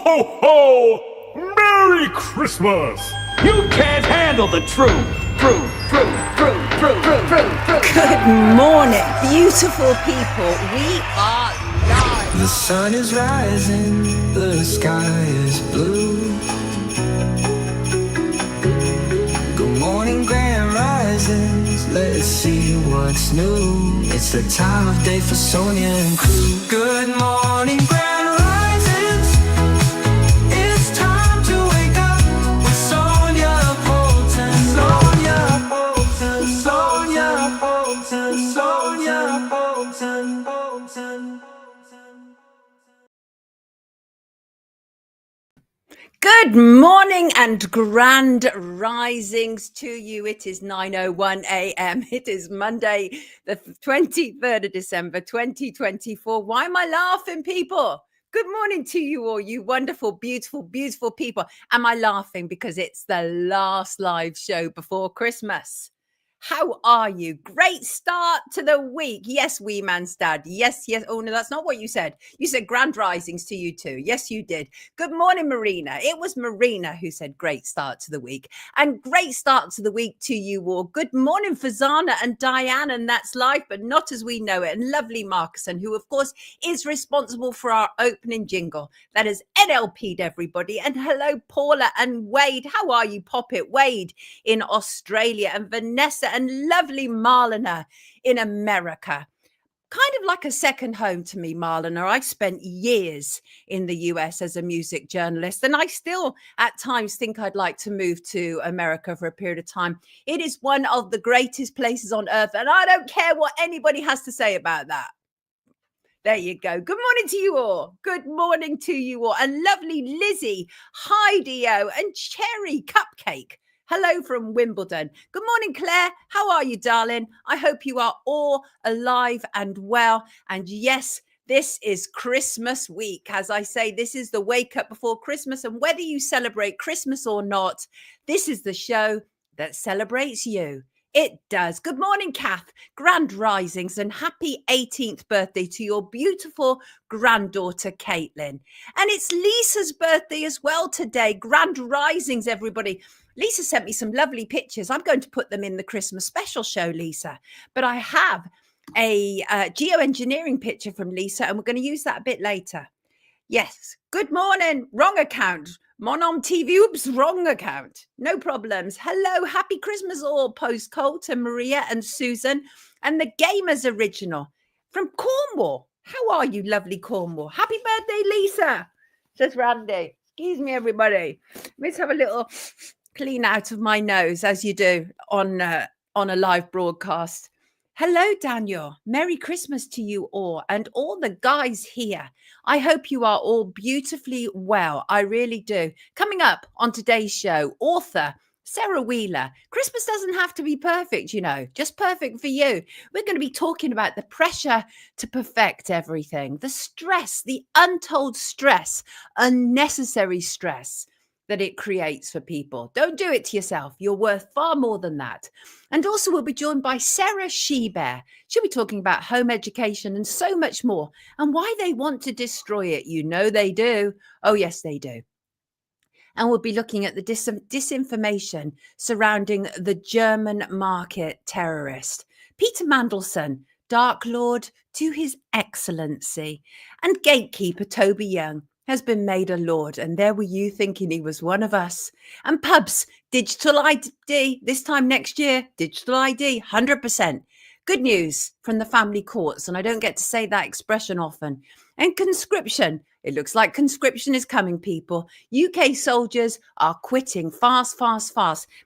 ho, ho! Merry Christmas! You can't handle the truth. Truth. Good morning, beautiful people. We are live. The sun is rising, the sky is blue. Good morning, grand risings. Let's see what's new. It's the time of day for Sonia and crew. Good morning, grand risings. It's time to wake up with Sonia Poulton. Sonia Poulton. Sonia Poulton. Sonia Poulton. Good morning and grand risings to you. It is 9:01 a.m. It is Monday, the 23rd of December, 2024. Why am I laughing, people? Good morning to you all, you wonderful, beautiful, beautiful people. Am I laughing because it's the last live show before Christmas? How are you? Great start to the week. Yes, wee man's dad. Yes. Oh, no, that's not what you said. You said grand risings to you too. Yes, you did. Good morning, Marina. It was Marina who said great start to the week. And great start to the week to you all. Good morning, Fazana and Diane. And that's life, but not as we know it. And lovely Marcuson, who, of course, is responsible for our opening jingle. That is NLP'd everybody. And hello, Paula and Wade. How are you, Poppet? Wade in Australia and Vanessa and lovely Marlena in America. Kind of like a second home to me, Marlena. I spent years in the US as a music journalist, and I still at times think I'd like to move to America for a period of time. It is one of the greatest places on earth, and I don't care what anybody has to say about that. There you go. Good morning to you all. Good morning to you all. And lovely Lizzie, Heidi-O, and Cherry Cupcake. Hello from Wimbledon. Good morning, Claire. How are you, darling? I hope you are all alive and well. And yes, this is Christmas week. As I say, this is the wake up before Christmas. And whether you celebrate Christmas or not, this is the show that celebrates you. It does. Good morning, Kath. Grand risings and happy 18th birthday to your beautiful granddaughter, Caitlin. And it's Lisa's birthday as well today. Grand risings, everybody. Lisa sent me some lovely pictures. I'm going to put them in the Christmas special show, Lisa. But I have a geoengineering picture from Lisa, and we're going to use that a bit later. Yes. Good morning. Wrong account. Monom TV. Oops, wrong account. No problems. Hello. Happy Christmas all. Post Cole to Maria and Susan and the Gamers Original from Cornwall. How are you, lovely Cornwall? Happy birthday, Lisa, says Randy. Excuse me, everybody. Let's have a little clean out of my nose, as you do on a live broadcast. Hello, Daniel. Merry Christmas to you all and all the guys here. I hope you are all beautifully well. I really do. Coming up on today's show, author Sarah Wheeler. Christmas doesn't have to be perfect, you know, just perfect for you. We're going to be talking about the pressure to perfect everything, the stress, the untold stress, unnecessary stress that it creates for people. Don't do it to yourself. You're worth far more than that. And also we'll be joined by Sarah Shebear. She'll be talking about home education and so much more and why they want to destroy it. You know they do. Oh, yes, they do. And we'll be looking at the disinformation surrounding the German market terrorist. Peter Mandelson, Dark Lord to His Excellency, and Gatekeeper Toby Young has been made a lord, and there were you thinking he was one of us. And pubs, digital ID, this time next year, digital ID, 100%. Good news from the family courts, and I don't get to say that expression often. And conscription, it looks like conscription is coming, people. UK soldiers are quitting fast.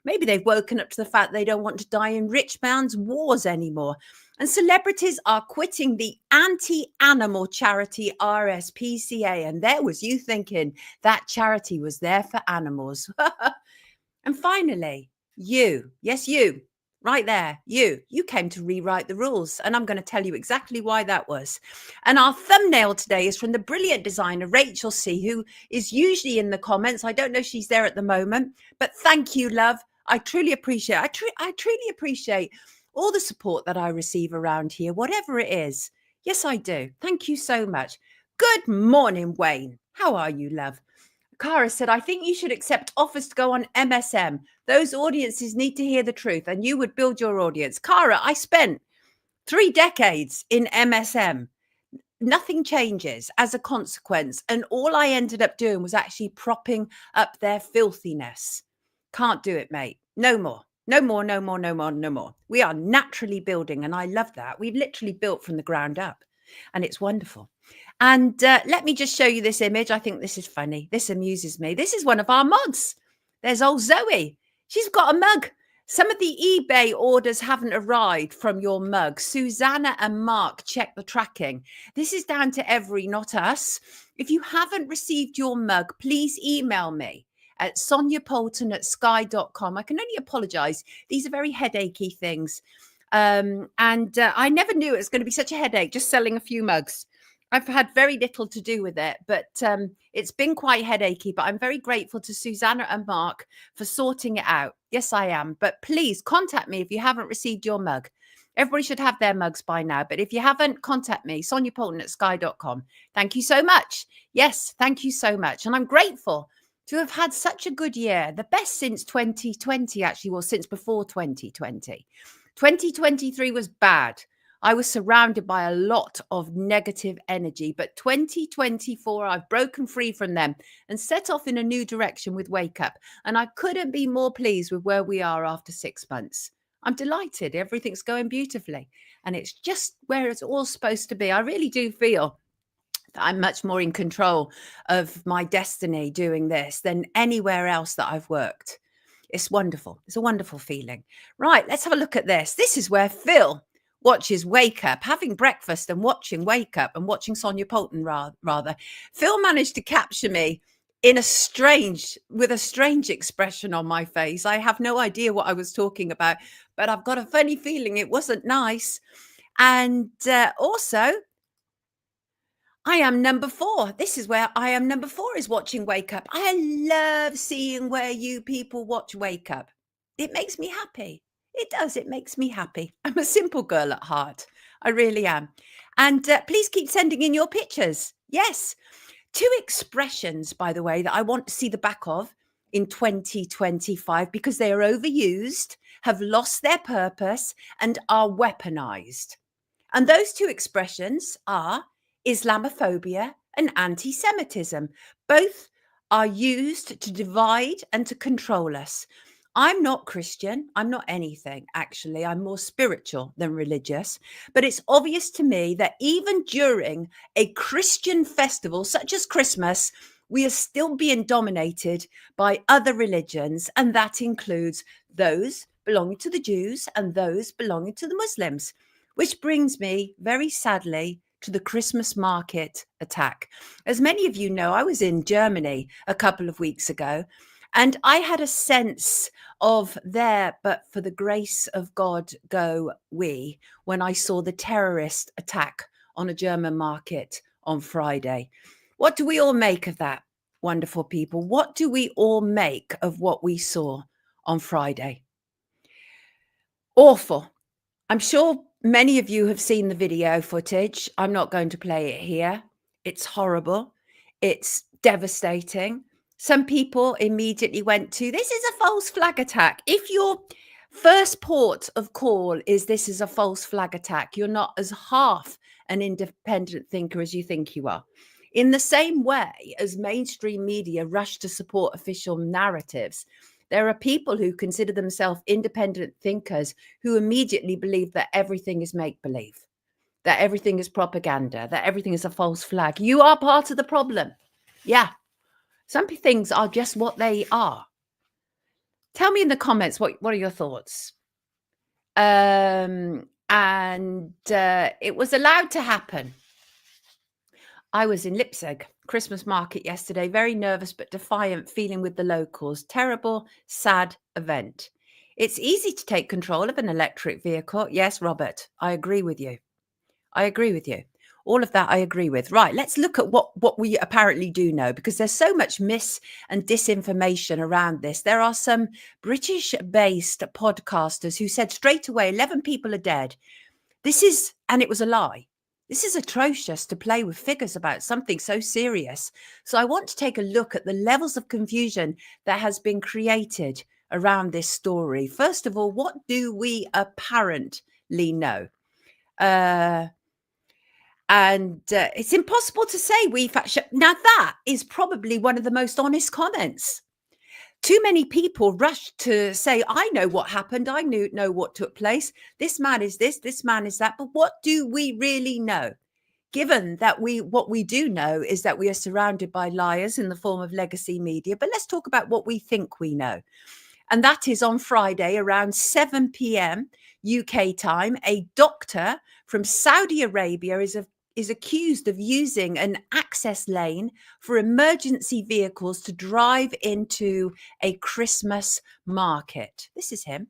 Maybe they've woken up to the fact they don't want to die in rich man's wars anymore. And celebrities are quitting the anti-animal charity RSPCA. And there was you thinking that charity was there for animals. And finally, you, yes, you, right there, you came to rewrite the rules. And I'm going to tell you exactly why that was. And our thumbnail today is from the brilliant designer, Rachel C., who is usually in the comments. I don't know if she's there at the moment, but thank you, love. I truly appreciate it. I truly appreciate all the support that I receive around here, whatever it is. Yes, I do. Thank you so much. Good morning, Wayne. How are you, love? Cara said, I think you should accept offers to go on MSM. Those audiences need to hear the truth and you would build your audience. Cara, I spent 3 decades in MSM. Nothing changes as a consequence. And all I ended up doing was actually propping up their filthiness. Can't do it, mate. No more. No more, no more, no more, no more. We are naturally building. And I love that. We've literally built from the ground up. And it's wonderful. And let me just show you this image. I think this is funny. This amuses me. This is one of our mods. There's old Zoe. She's got a mug. Some of the eBay orders haven't arrived from your mug. Susanna and Mark, check the tracking. This is down to Every, not us. If you haven't received your mug, please email me at soniapoulton@sky.com. I can only apologize. These are very headachy things. I never knew it was going to be such a headache just selling a few mugs. I've had very little to do with it, but it's been quite headachy. But I'm very grateful to Susanna and Mark for sorting it out. Yes, I am. But please contact me if you haven't received your mug. Everybody should have their mugs by now. But if you haven't, contact me, soniapoulton@sky.com. Thank you so much. Yes, thank you so much. And I'm grateful to have had such a good year. The best since 2020, actually, well, since before 2020. 2023 was bad. I was surrounded by a lot of negative energy, but 2024, I've broken free from them and set off in a new direction with Wake Up. And I couldn't be more pleased with where we are after 6 months. I'm delighted. Everything's going beautifully. And it's just where it's all supposed to be. I really do feel that I'm much more in control of my destiny doing this than anywhere else that I've worked. It's wonderful. It's a wonderful feeling. Right, let's have a look at this. This is where Phil watches Wake Up, having breakfast and watching Wake Up and watching Sonia Poulton rather. Phil managed to capture me with a strange expression on my face. I have no idea what I was talking about, but I've got a funny feeling it wasn't nice. And also, I am number 4. This is where I am number 4 is watching Wake Up. I love seeing where you people watch Wake Up. It makes me happy. It does. It makes me happy. I'm a simple girl at heart. I really am. And please keep sending in your pictures. Yes. 2 expressions, by the way, that I want to see the back of in 2025 because they are overused, have lost their purpose, and are weaponized. And those 2 expressions are Islamophobia and anti-Semitism. Both are used to divide and to control us. I'm not Christian. I'm not anything, actually. I'm more spiritual than religious. But it's obvious to me that even during a Christian festival such as Christmas, we are still being dominated by other religions. And that includes those belonging to the Jews and those belonging to the Muslims, which brings me very sadly to the Christmas market attack. As many of you know, I was in Germany a couple of weeks ago. And I had a sense of there, but for the grace of God go we, when I saw the terrorist attack on a German market on Friday. What do we all make of that, wonderful people? What do we all make of what we saw on Friday? Awful. I'm sure many of you have seen the video footage. I'm not going to play it here. It's horrible. It's devastating. Some people immediately went to, this is a false flag attack. If your first port of call is this is a false flag attack, you're not as half an independent thinker as you think you are. In the same way as mainstream media rush to support official narratives, there are people who consider themselves independent thinkers who immediately believe that everything is make-believe, that everything is propaganda, that everything is a false flag. You are part of the problem. Yeah. Some things are just what they are. Tell me in the comments, what are your thoughts? It was allowed to happen. I was in Leipzig, Christmas market yesterday, very nervous but defiant, feeling with the locals. Terrible, sad event. It's easy to take control of an electric vehicle. Yes, Robert, I agree with you. I agree with you. All of that I agree with. Right, let's look at what we apparently do know, because there's so much mis and disinformation around this. There are some British-based podcasters who said straight away 11 people are dead. And it was a lie. This is atrocious to play with figures about something so serious. So I want to take a look at the levels of confusion that has been created around this story. First of all, what do we apparently know? It's impossible to say we've actually. Now, that is probably one of the most honest comments. Too many people rush to say, I know what happened. I know what took place. This man is this man is that. But what do we really know? Given that what we do know is that we are surrounded by liars in the form of legacy media. But let's talk about what we think we know. And that is on Friday around 7 p.m. UK time, a doctor from Saudi Arabia is accused of using an access lane for emergency vehicles to drive into a Christmas market. This is him.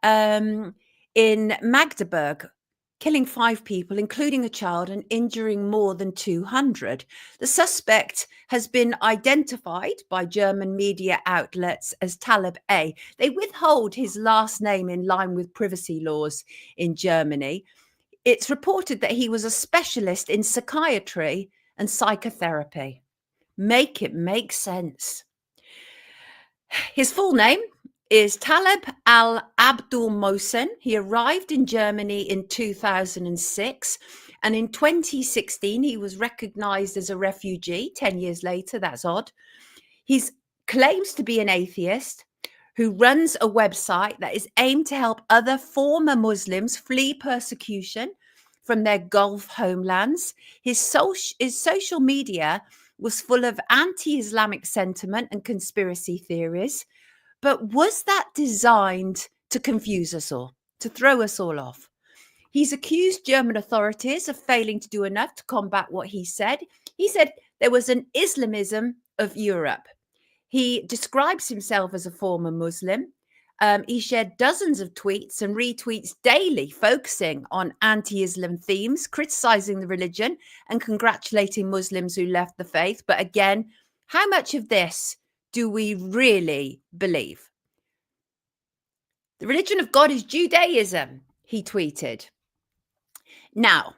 In Magdeburg, killing 5 people, including a child, and injuring more than 200. The suspect has been identified by German media outlets as Talib A. They withhold his last name in line with privacy laws in Germany. It's reported that he was a specialist in psychiatry and psychotherapy. Make it make sense. His full name is Talib al-Abdul Mohsen. He arrived in Germany in 2006. And in 2016, he was recognized as a refugee. 10 years later, that's odd. He claims to be an atheist who runs a website that is aimed to help other former Muslims flee persecution from their Gulf homelands. His social media was full of anti-Islamic sentiment and conspiracy theories. But was that designed to confuse us all, to throw us all off? He's accused German authorities of failing to do enough to combat what he said. He said there was an Islamism of Europe. He describes himself as a former Muslim. He shared dozens of tweets and retweets daily, focusing on anti-Islam themes, criticizing the religion and congratulating Muslims who left the faith. But again, how much of this do we really believe? The religion of God is Judaism, he tweeted. Now,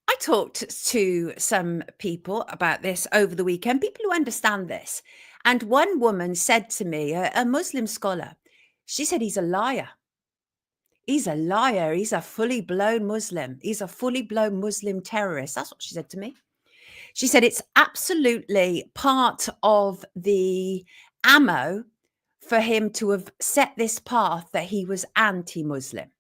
I talked to some people about this over the weekend, people who understand this. And one woman said to me, a Muslim scholar, she said, he's a liar. He's a liar. He's a fully blown Muslim. He's a fully blown Muslim terrorist. That's what she said to me. She said it's absolutely part of the ammo for him to have set this path that he was anti-Muslim.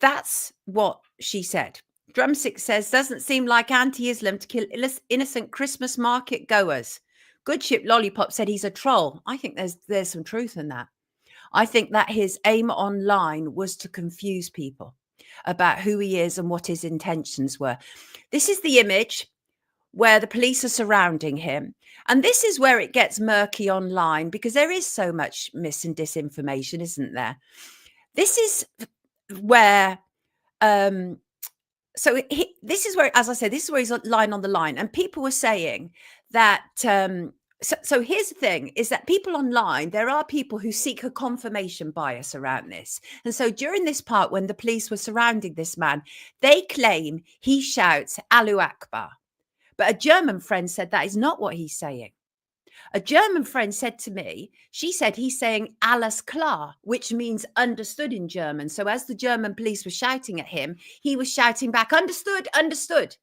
That's what she said. Drumstick says, doesn't seem like anti-Islam to kill innocent Christmas market goers. Good Ship Lollipop said he's a troll. I think there's some truth in that. I think that his aim online was to confuse people about who he is and what his intentions were. This is the image where the police are surrounding him. And this is where it gets murky online because there is so much mis and disinformation, isn't there? This is where, this is where, as I said, this is where he's lying on the line. And people were saying that, so here's the thing, is that people online, there are people who seek a confirmation bias around this. And so during this part, when the police were surrounding this man, they claim he shouts, Allahu Akbar. But a German friend said that is not what he's saying. A German friend said to me, she said he's saying alles klar, which means understood in German. So as the German police were shouting at him, he was shouting back, understood, understood.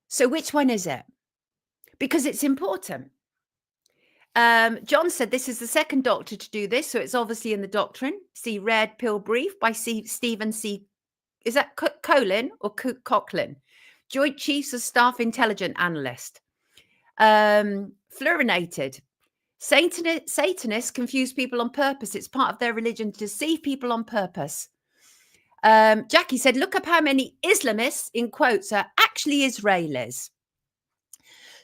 So which one is it? Because it's important. John said this is the second doctor to do this, so it's obviously in the doctrine. See Red Pill Brief by Stephen C. Is that Colin or Coughlin? Joint Chiefs of Staff Intelligence Analyst. Fluorinated. Satanists confuse people on purpose. It's part of their religion to deceive people on purpose. Jackie said, look up how many Islamists, in quotes, are actually Israelis.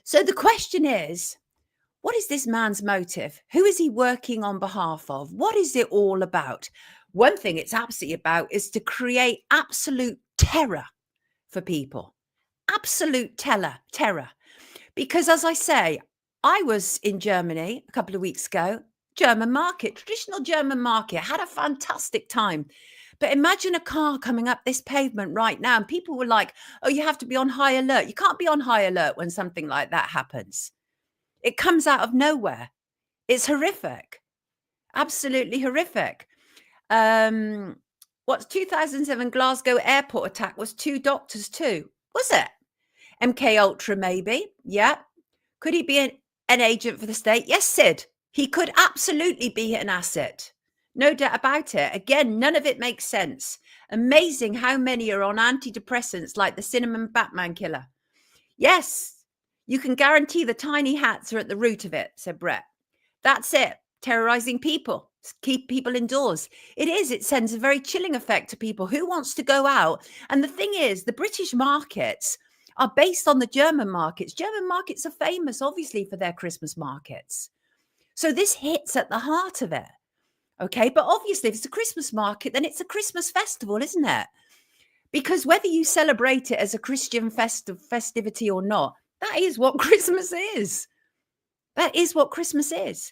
So the question is, what is this man's motive? Who is he working on behalf of? What is it all about? One thing it's absolutely about is to create absolute terror for people. Absolute terror. Because as I say, I was in Germany a couple of weeks ago, German market, traditional German market, had a fantastic time. But imagine a car coming up this pavement right now and people were like, oh, you have to be on high alert. You can't be on high alert when something like that happens. It comes out of nowhere. It's horrific. Absolutely horrific. What's 2007 Glasgow airport attack was 2 doctors too. Was it? MK Ultra maybe. Yeah. Could he be an agent for the state? Yes, Sid. He could absolutely be an asset. No doubt about it. Again, none of it makes sense. Amazing how many are on antidepressants like the Cinnamon Batman killer. Yes, you can guarantee the tiny hats are at the root of it, said Brett. That's it. Terrorizing people. Keep people indoors. It is. It sends a very chilling effect to people. Who wants to go out? And the thing is, the British markets are based on the German markets. German markets are famous, obviously, for their Christmas markets. So this hits at the heart of it. Okay, but obviously, if it's a Christmas market, then it's a Christmas festival, isn't it? Because whether you celebrate it as a Christian festivity or not, that is what Christmas is. That is what Christmas is.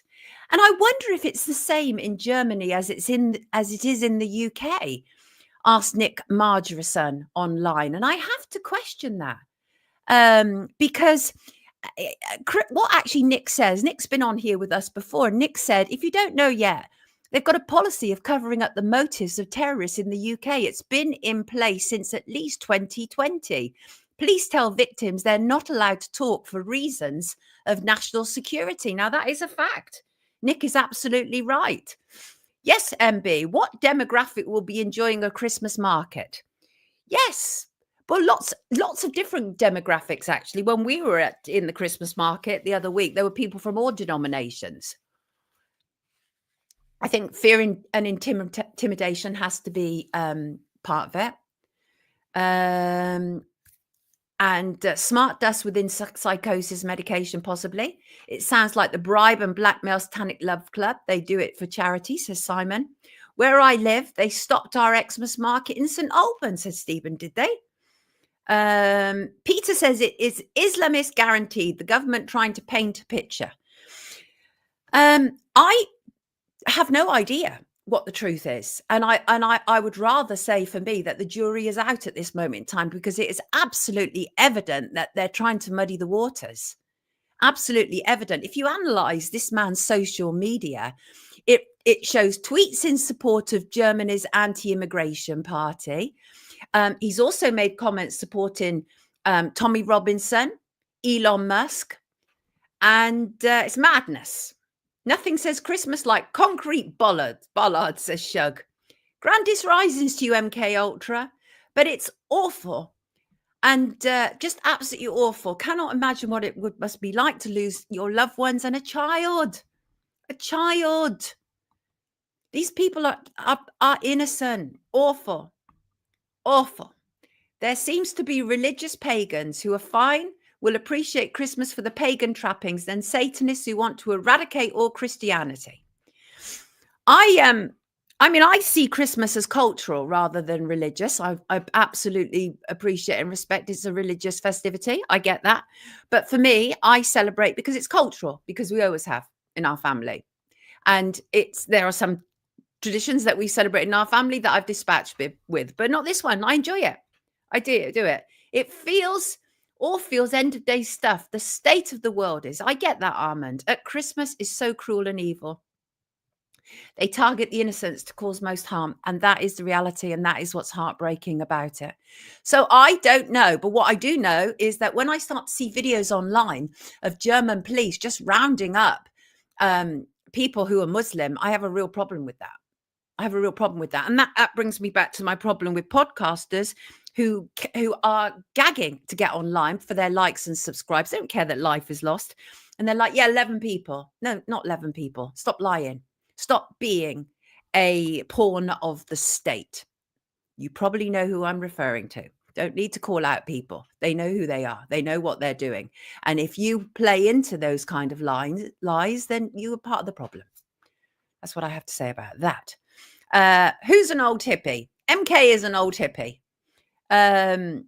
And I wonder if it's the same in Germany as it is in the UK, asked Nick Margerson online. And I have to question that because what actually Nick says, Nick's been on here with us before. And Nick said, if you don't know yet, they've got a policy of covering up the motives of terrorists in the UK. It's been in place since at least 2020. Police tell victims they're not allowed to talk for reasons of national security. Now, that is a fact. Nick is absolutely right. Yes, MB, what demographic will be enjoying a Christmas market? Yes, but lots of different demographics, actually. When we were in the Christmas market the other week, there were people from all denominations. I think fear and intimidation has to be part of it. And smart dust within psychosis medication, possibly. It sounds like the bribe and blackmail Satanic Love Club. They do it for charity, says Simon. Where I live, they stopped our Xmas market in St. Albans, says Stephen. Did they? Peter says it is Islamist guaranteed. The government trying to paint a picture. I have no idea what the truth is. And I would rather say for me that the jury is out at this moment in time, because it is absolutely evident that they're trying to muddy the waters. Absolutely evident. If you analyze this man's social media, it shows tweets in support of Germany's anti-immigration party. He's also made comments supporting Tommy Robinson, Elon Musk, and it's madness. Nothing says Christmas like concrete bollards, says Shug. Grandest risings to you, MK Ultra. But it's awful. And just absolutely awful. Cannot imagine what it must be like to lose your loved ones and a child. A child. These people are innocent. Awful. Awful. There seems to be religious pagans who are fine, will appreciate Christmas for the pagan trappings, than Satanists who want to eradicate all Christianity. I mean, I see Christmas as cultural rather than religious. I absolutely appreciate and respect it's a religious festivity. I get that. But for me, I celebrate because it's cultural, because we always have in our family. And there are some traditions that we celebrate in our family that I've dispatched with, but not this one. I enjoy it. I do it. It feels end of day stuff. The state of the world is. I get that, Armand. At Christmas is so cruel and evil. They target the innocents to cause most harm. And that is the reality. And that is what's heartbreaking about it. So I don't know. But what I do know is that when I start to see videos online of German police just rounding up people who are Muslim, I have a real problem with that. And that brings me back to my problem with podcasters who are gagging to get online for their likes and subscribes. They don't care that life is lost. And they're like, yeah, 11 people. No, not 11 people. Stop lying. Stop being a pawn of the state. You probably know who I'm referring to. Don't need to call out people. They know who they are. They know what they're doing. And if you play into those kind of lies, then you are part of the problem. That's what I have to say about that. Who's an old hippie? MK is an old hippie. Warren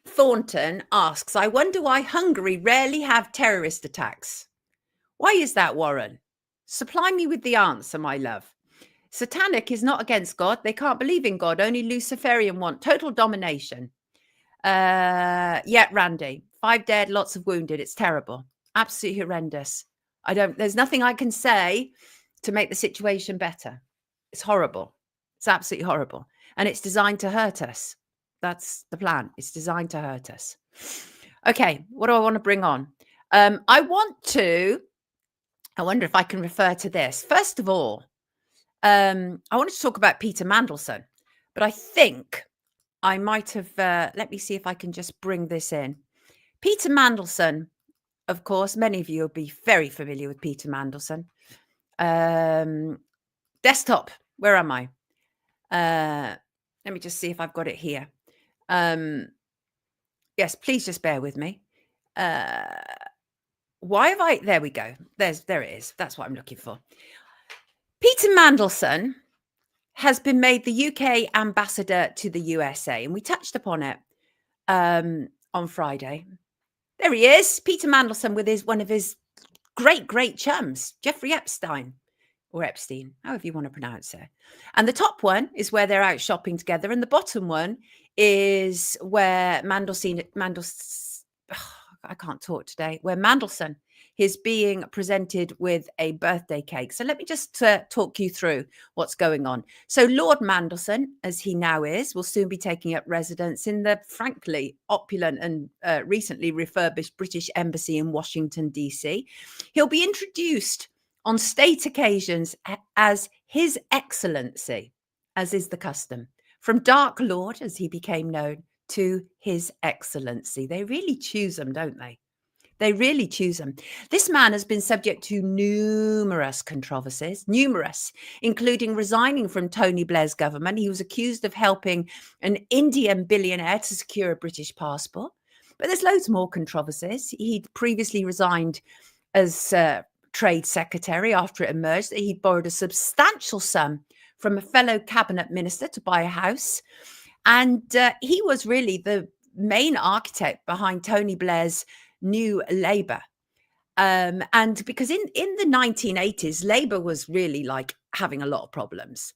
Thornton asks, I wonder why Hungary rarely have terrorist attacks. Why is that, Warren? Supply me with the answer, my love. Satanic is not against God. They can't believe in God. Only Luciferian want total domination. Yeah, Randy, 5 dead, lots of wounded. It's terrible. Absolutely horrendous. There's nothing I can say to make the situation better. It's horrible. It's absolutely horrible. And it's designed to hurt us. That's the plan. It's designed to hurt us. Okay, what do I want to bring on? I wonder if I can refer to this. First of all, I wanted to talk about Peter Mandelson, but I think I might have, let me see if I can just bring this in. Peter Mandelson, of course, many of you will be very familiar with Peter Mandelson. Desktop, where am I? Let me just see if I've got it here. Yes, please just bear with me. Why have I, there we go. There it is. That's what I'm looking for. Peter Mandelson has been made the UK ambassador to the USA, and we touched upon it on Friday. There he is, Peter Mandelson with one of his great chums, Jeffrey Epstein, or Epstein, however you want to pronounce it. And the top one is where they're out shopping together, and the bottom one is where Mandelson, I can't talk today, where Mandelson is being presented with a birthday cake. So let me just talk you through what's going on. So Lord Mandelson, as he now is, will soon be taking up residence in the frankly opulent and recently refurbished British Embassy in Washington, D.C. He'll be introduced on state occasions as His Excellency, as is the custom, from Dark Lord, as he became known, to His Excellency. They really choose them, don't they? They really choose them. This man has been subject to numerous controversies, including resigning from Tony Blair's government. He was accused of helping an Indian billionaire to secure a British passport. But there's loads more controversies. He'd previously resigned as Trade Secretary after it emerged that he'd borrowed a substantial sum from a fellow cabinet minister to buy a house. And he was really the main architect behind Tony Blair's New Labour. And because in the 1980s, Labour was really like having a lot of problems.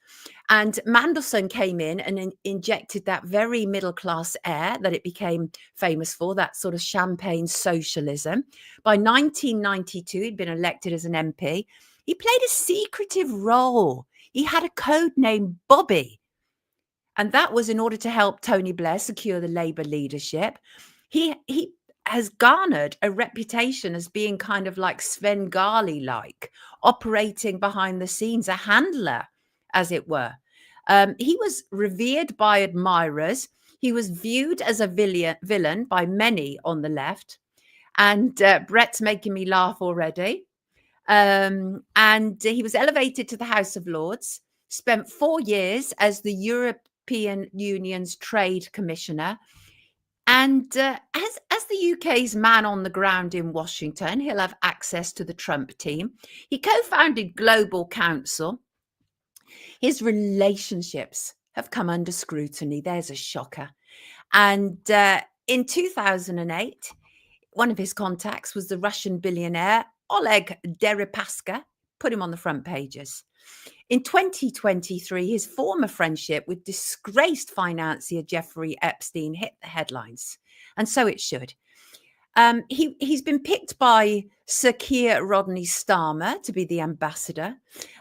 And Mandelson came in and injected that very middle class air that it became famous for, that sort of champagne socialism. By 1992, he'd been elected as an MP. He played a secretive role. He had a code name Bobby. And that was in order to help Tony Blair secure the Labour leadership. He has garnered a reputation as being kind of like Svengali-like, operating behind the scenes, a handler, as it were. He was revered by admirers. He was viewed as a villain by many on the left. And Brett's making me laugh already. And he was elevated to the House of Lords, spent 4 years as the European Union's Trade Commissioner. And as the UK's man on the ground in Washington, he'll have access to the Trump team. He co-founded Global Council. His relationships have come under scrutiny. There's a shocker. And in 2008, one of his contacts was the Russian billionaire Oleg Deripaska, put him on the front pages. In 2023, his former friendship with disgraced financier Jeffrey Epstein hit the headlines, and so it should. He's been picked by Sir Keir Rodney Starmer to be the ambassador.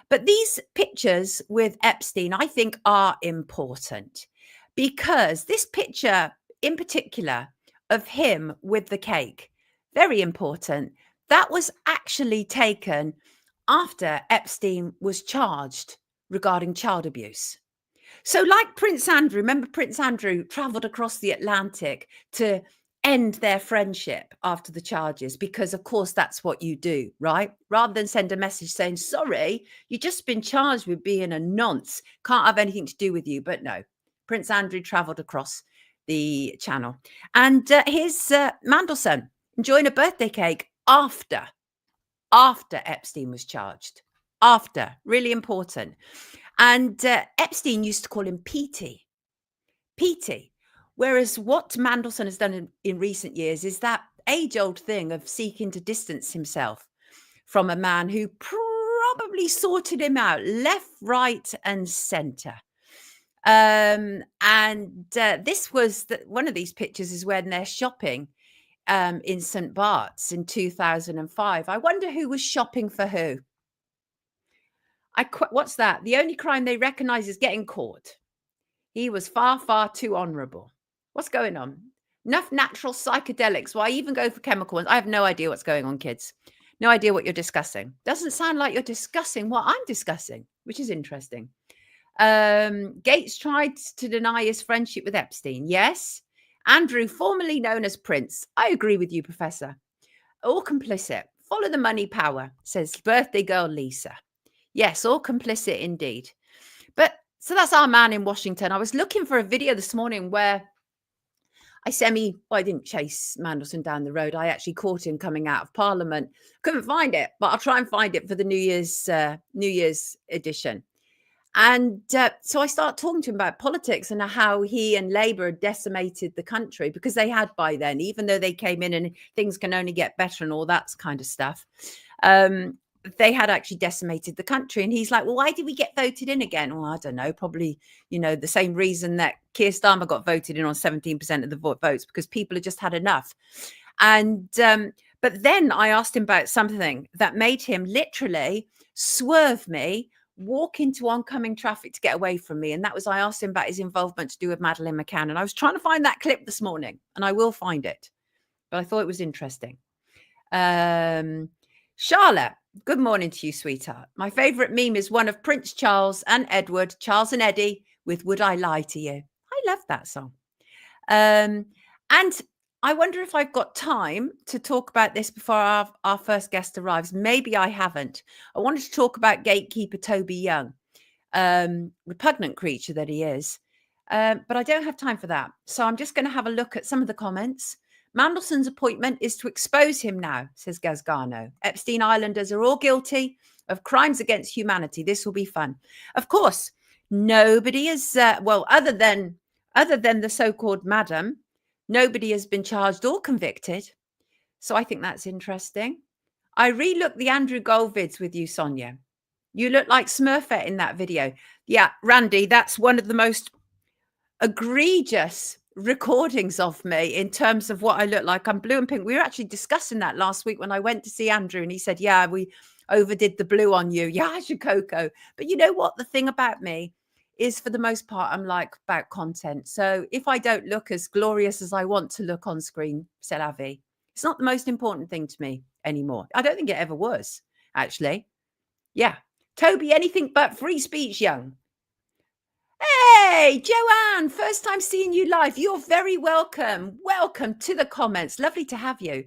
But these pictures with Epstein, I think, are important because this picture in particular of him with the cake, very important. That was actually taken after Epstein was charged regarding child abuse. So like Prince Andrew, remember Prince Andrew traveled across the Atlantic to end their friendship after the charges, because of course that's what you do, right? Rather than send a message saying, sorry, you've just been charged with being a nonce, can't have anything to do with you. But no, Prince Andrew traveled across the channel. And here's Mandelson enjoying a birthday cake after Epstein was charged. After, really important. And Epstein used to call him Petey. Whereas what Mandelson has done in recent years is that age-old thing of seeking to distance himself from a man who probably sorted him out left, right, and centre. This was one of these pictures is when they're shopping in St. Bart's in 2005. I wonder who was shopping for who. What's that? The only crime they recognise is getting caught. He was far, far too honourable. What's going on? Enough natural psychedelics. Why even go for chemical ones? I have no idea what's going on, kids. No idea what you're discussing. Doesn't sound like you're discussing what I'm discussing, which is interesting. Gates tried to deny his friendship with Epstein. Yes. Andrew, formerly known as Prince. I agree with you, Professor. All complicit. Follow the money power, says birthday girl Lisa. Yes, all complicit indeed. But so that's our man in Washington. I was looking for a video this morning where I didn't chase Mandelson down the road. I actually caught him coming out of Parliament. Couldn't find it, but I'll try and find it for the New Year's edition. And so I start talking to him about politics and how he and Labour had decimated the country, because they had by then, even though they came in and things can only get better and all that kind of stuff. They had actually decimated the country. And he's like, well, why did we get voted in again? Well, I don't know, probably, the same reason that Keir Starmer got voted in on 17% of the votes, because people had just had enough. And but then I asked him about something that made him literally swerve me, walk into oncoming traffic to get away from me. And that was, I asked him about his involvement to do with Madeleine McCann. And I was trying to find that clip this morning, and I will find it. But I thought it was interesting. Charlotte, good morning to you, sweetheart. My favourite meme is one of Prince Charles and Edward, Charles and Eddie, with Would I Lie to You? I love that song. And I wonder if I've got time to talk about this before our first guest arrives. Maybe I haven't. I wanted to talk about Gatekeeper Toby Young, repugnant creature that he is. But I don't have time for that. So I'm just going to have a look at some of the comments. Mandelson's appointment is to expose him now, says Gazgano. Epstein Islanders are all guilty of crimes against humanity. This will be fun. Of course, nobody is, other than the so-called madam, nobody has been charged or convicted. So I think that's interesting. I re-looked the Andrew Gold vids with you, Sonia. You look like Smurfette in that video. Yeah, Randy, that's one of the most egregious recordings of me in terms of what I look like. I'm blue and pink. We were actually discussing that last week when I went to see Andrew, and he said, yeah, we overdid the blue on you. Yeah, Coco. But you know what? The thing about me is, for the most part, I'm like about content. So if I don't look as glorious as I want to look on screen, c'est la vie. It's not the most important thing to me anymore. I don't think it ever was, actually. Yeah. Toby, anything but free speech, young. Hey, Joanne, first time seeing you live. You're very welcome. Welcome to the comments. Lovely to have you.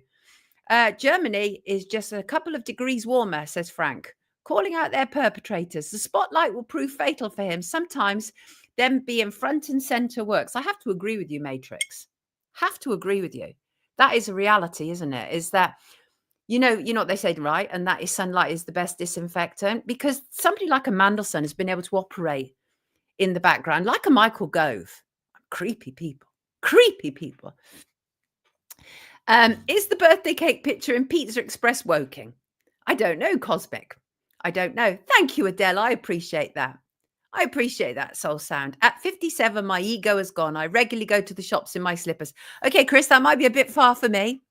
Germany is just a couple of degrees warmer, says Frank, calling out their perpetrators. The spotlight will prove fatal for him. Sometimes them being front and center works. I have to agree with you, Matrix. Have to agree with you. That is a reality, isn't it? Is that, you know what they say, right? And that is sunlight is the best disinfectant, because somebody like a Mandelson has been able to operate in the background, like a Michael Gove. Creepy people. Is the birthday cake picture in Pizza Express woking? I don't know, Cosmic. I don't know. Thank you, Adele. I appreciate that. Soul Sound. At 57, my ego is gone. I regularly go to the shops in my slippers. Okay, Chris, that might be a bit far for me.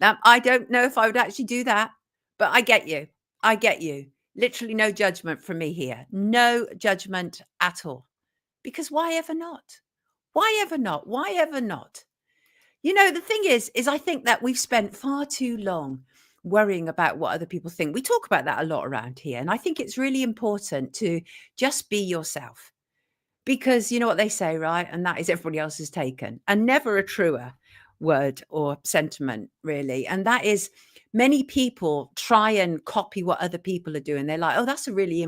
Now, I don't know if I would actually do that, but I get you. Literally no judgment from me here. No judgment at all. Because why ever not? The thing is I think that we've spent far too long worrying about what other people think. We talk about that a lot around here. And I think it's really important to just be yourself. Because you know what they say, right? And that is everybody else is taken. And never a truer word or sentiment, really. And that is, many people try and copy what other people are doing. They're like, oh, that's a really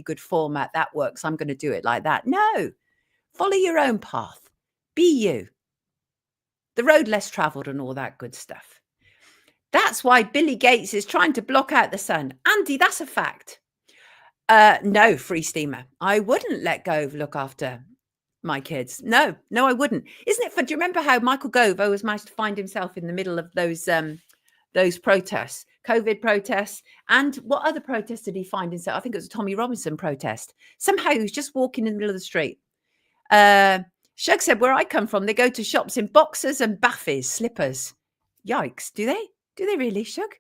good format. That works. I'm going to do it like that. No, follow your own path. Be you. The road less traveled and all that good stuff. That's why Billy Gates is trying to block out the sun. Andy, that's a fact. No, free steamer. I wouldn't let go of look after my kids. No, I wouldn't. Isn't it fun? Do you remember how Michael Gove always managed to find himself in the middle of those those protests, COVID protests, and what other protests did he find? And so I think it was a Tommy Robinson protest. Somehow he was just walking in the middle of the street. Shug said, where I come from, they go to shops in boxers and baffies, slippers. Yikes. Do they? Do they really, Shug?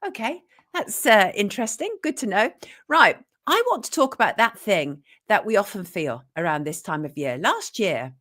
Okay. That's interesting. Good to know. Right. I want to talk about that thing that we often feel around this time of year. Last year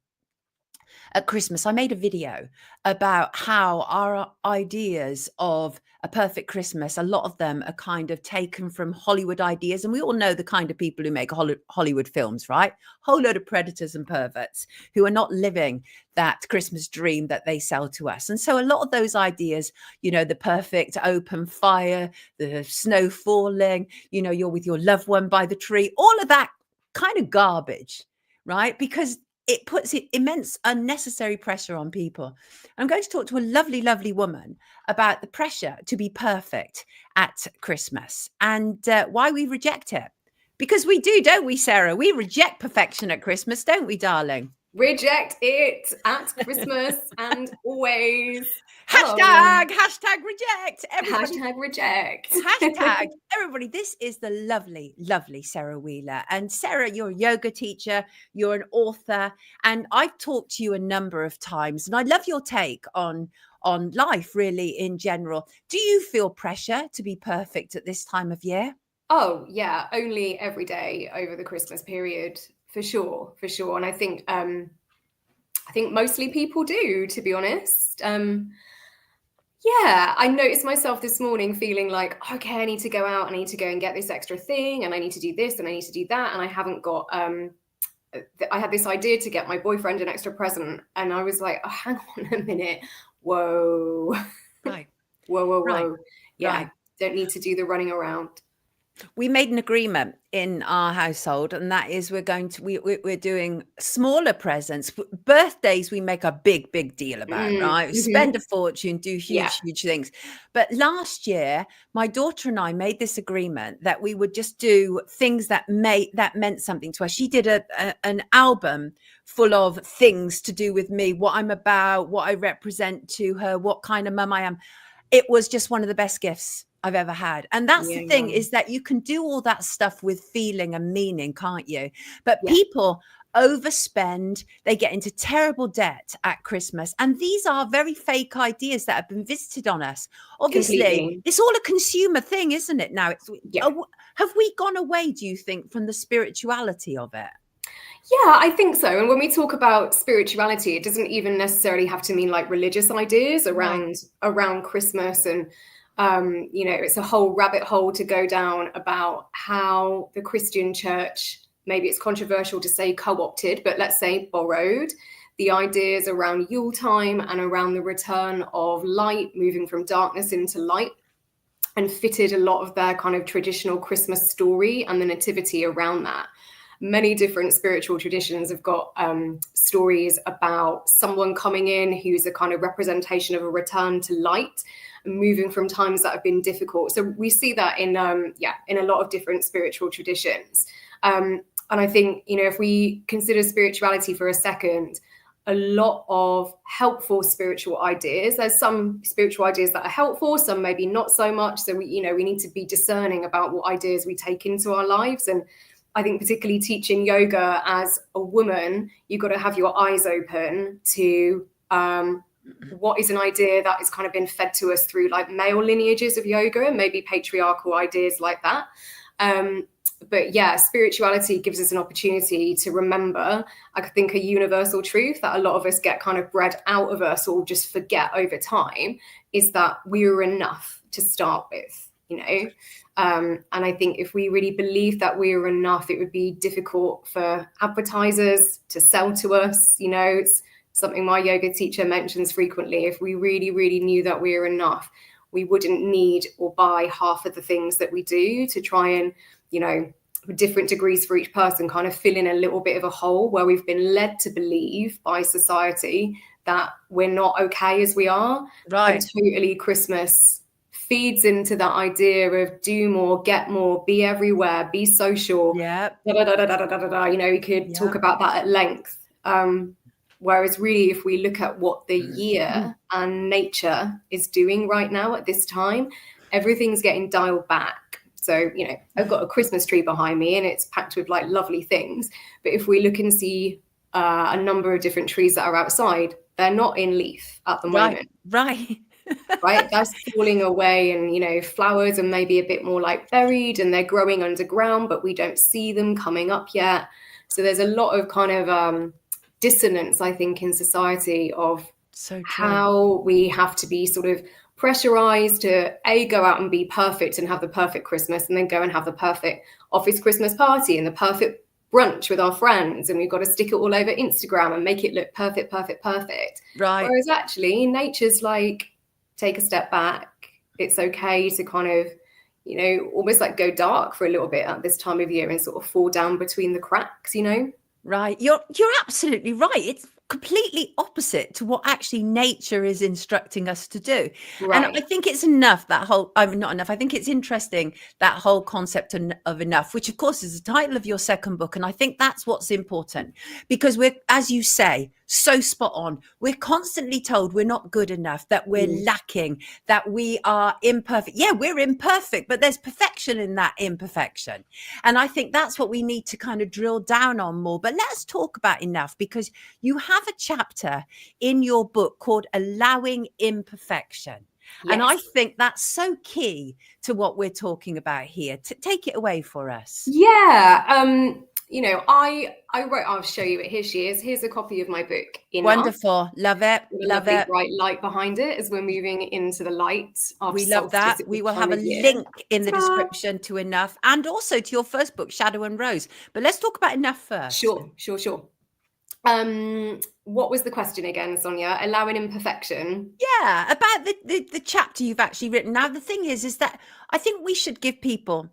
at Christmas, I made a video about how our ideas of a perfect Christmas, a lot of them are kind of taken from Hollywood ideas. And we all know the kind of people who make Hollywood films, right? Whole load of predators and perverts who are not living that Christmas dream that they sell to us. And so a lot of those ideas, you know, the perfect open fire, the snow falling, you know, you're with your loved one by the tree, all of that kind of garbage, right? Because it puts immense unnecessary pressure on people. I'm going to talk to a lovely, lovely woman about the pressure to be perfect at Christmas and why we reject it. Because we do, don't we, Sarah? We reject perfection at Christmas, don't we, darling? Reject it at Christmas and always. Hashtag reject. Everybody. Hashtag reject. Hashtag everybody. This is the lovely, lovely Sarah Wheeler. And Sarah, you're a yoga teacher, you're an author, and I've talked to you a number of times, and I love your take on life really in general. Do you feel pressure to be perfect at this time of year? Oh, yeah, only every day over the Christmas period, for sure. And I think mostly people do, to be honest. Yeah, I noticed myself this morning feeling like, okay, I need to go out, I need to go and get this extra thing, and I need to do this, and I need to do that, and I haven't got, I had this idea to get my boyfriend an extra present, and I was like, oh, hang on a minute, whoa. Right. whoa. Right. Yeah, Right. don't need to do the running around. We made an agreement in our household, and that is we're doing smaller presents. Birthdays we make a big deal about, right? We spend a fortune, do huge things. But last year, my daughter and I made this agreement that we would just do things that meant something to us. She did an album full of things to do with me, what I'm about, what I represent to her, what kind of mum I am. It was just one of the best gifts I've ever had. And that's the thing, is that you can do all that stuff with feeling and meaning, can't you? But people overspend, they get into terrible debt at Christmas. And these are very fake ideas that have been visited on us. Obviously, Completely. it's all a consumer thing, isn't it now? Have we gone away, do you think, from the spirituality of it? Yeah, I think so. And when we talk about spirituality, it doesn't even necessarily have to mean like religious ideas around Christmas. And you know, it's a whole rabbit hole to go down about how the Christian church, maybe it's controversial to say co-opted, but let's say borrowed the ideas around Yuletime and around the return of light, moving from darkness into light, and fitted a lot of their kind of traditional Christmas story and the nativity around that. Many different spiritual traditions have got stories about someone coming in who's a kind of representation of a return to light, moving from times that have been difficult. So we see that in a lot of different spiritual traditions. And I think, you know, if we consider spirituality for a second, a lot of helpful spiritual ideas. There's some spiritual ideas that are helpful, some maybe not so much. So we need to be discerning about what ideas we take into our lives. And I think particularly teaching yoga as a woman, you've got to have your eyes open to what is an idea that has kind of been fed to us through like male lineages of yoga and maybe patriarchal ideas like that. But yeah, spirituality gives us an opportunity to remember, I think, a universal truth that a lot of us get kind of bred out of us or just forget over time, is that we are enough to start with, you know. And I think if we really believe that we are enough, it would be difficult for advertisers to sell to us. You know, it's something my yoga teacher mentions frequently. If we really, really knew that we are enough, we wouldn't need or buy half of the things that we do to try and, you know, with different degrees for each person, kind of fill in a little bit of a hole where we've been led to believe by society that we're not okay as we are. Right. And totally Christmas feeds into that idea of do more, get more, be everywhere, be social. Yeah. You know, we could talk about that at length. Whereas really, if we look at what the year and nature is doing right now at this time, everything's getting dialed back. So, you know, I've got a Christmas tree behind me and it's packed with like lovely things. But if we look and see a number of different trees that are outside, they're not in leaf at the moment. Right. Right, that's falling away, and you know, flowers are maybe a bit more like buried and they're growing underground, but we don't see them coming up yet. So there's a lot of kind of dissonance, I think, in society of how we have to be sort of pressurized to go out and be perfect and have the perfect Christmas, and then go and have the perfect office Christmas party and the perfect brunch with our friends, and we've got to stick it all over Instagram and make it look perfect. Right. Whereas actually nature's like, take a step back. It's okay to kind of, you know, almost like go dark for a little bit at this time of year and sort of fall down between the cracks, you know? Right. You're absolutely right. It's completely opposite to what actually nature is instructing us to do. Right. And I think it's enough, that whole, I mean, not enough. I think it's interesting, that whole concept of enough, which of course is the title of your second book. And I think that's what's important, because we're, as you say, so spot on. We're constantly told we're not good enough, that we're lacking, that we are imperfect. Yeah, we're imperfect, but there's perfection in that imperfection. And I think that's what we need to kind of drill down on more. But let's talk about enough, because you have a chapter in your book called Allowing Imperfection. Yes. And I think that's so key to what we're talking about here. Take it away for us. Yeah. You know, I wrote, I'll show you it. Here she is. Here's a copy of my book. Wonderful. Love it. Love it. Bright light behind it as we're moving into the light. We love that. We will have a link in the description to Enough, and also to your first book, Shadow and Rose. But let's talk about Enough first. Sure. What was the question again, Sonia? Allowing imperfection. Yeah, about the chapter you've actually written. Now, the thing is that I think we should give people,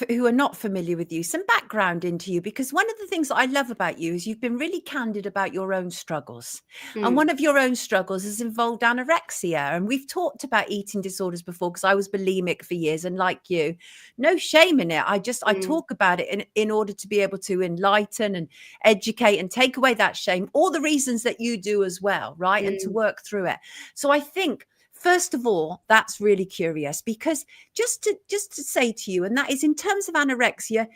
who are not familiar with you, some background into you, because one of the things that I love about you is you've been really candid about your own struggles. And one of your own struggles has involved anorexia. And we've talked about eating disorders before, because I was bulimic for years, and like you, no shame in it. I talk about it in order to be able to enlighten and educate and take away that shame, all the reasons that you do as well, right? And to work through it. So I think, first of all, that's really curious, because just to say to you, and that is, in terms of anorexia,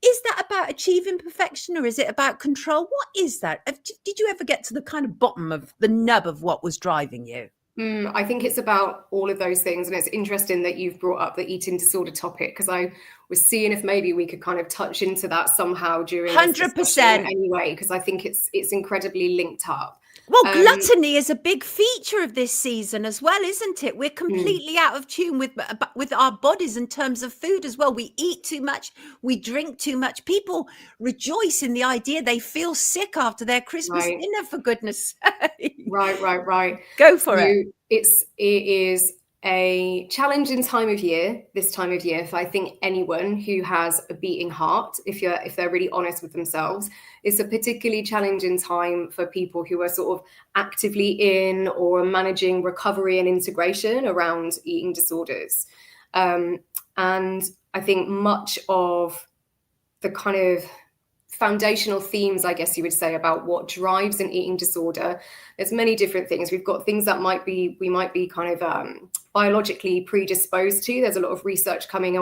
is that about achieving perfection, or is it about control? What is that? Did you ever get to the kind of bottom of the nub of what was driving you? I think it's about all of those things. And it's interesting that you've brought up the eating disorder topic, because I was seeing if maybe we could kind of touch into that somehow during 100% anyway, because I think it's incredibly linked up. Well, gluttony is a big feature of this season as well, isn't it? We're completely out of tune with our bodies in terms of food as well. We eat too much, we drink too much. People rejoice in the idea they feel sick after their Christmas dinner, for goodness sake. Right. Go for it. It is a challenging time of year, this time of year, for I think anyone who has a beating heart, if they're really honest with themselves. It's a particularly challenging time for people who are sort of actively in or managing recovery and integration around eating disorders. And I think much of the kind of foundational themes, I guess you would say, about what drives an eating disorder, there's many different things. We've got things that we might be kind of biologically predisposed to. There's a lot of research coming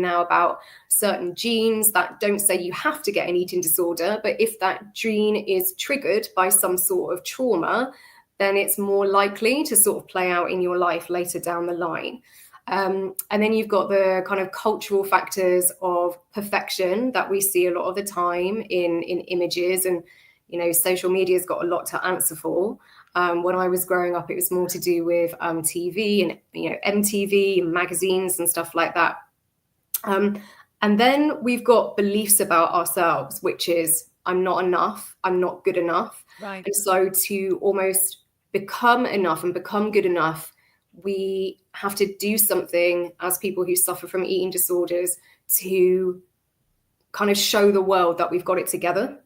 now about certain genes that don't say you have to get an eating disorder, but if that gene is triggered by some sort of trauma, then it's more likely to sort of play out in your life later down the line. And then you've got the kind of cultural factors of perfection that we see a lot of the time in images, and, you know, social media's got a lot to answer for. When I was growing up, it was more to do with TV and, you know, MTV and magazines and stuff like that. And then we've got beliefs about ourselves, which is, I'm not enough, I'm not good enough. Right. And so to almost become enough and become good enough, we have to do something as people who suffer from eating disorders to kind of show the world that we've got it together,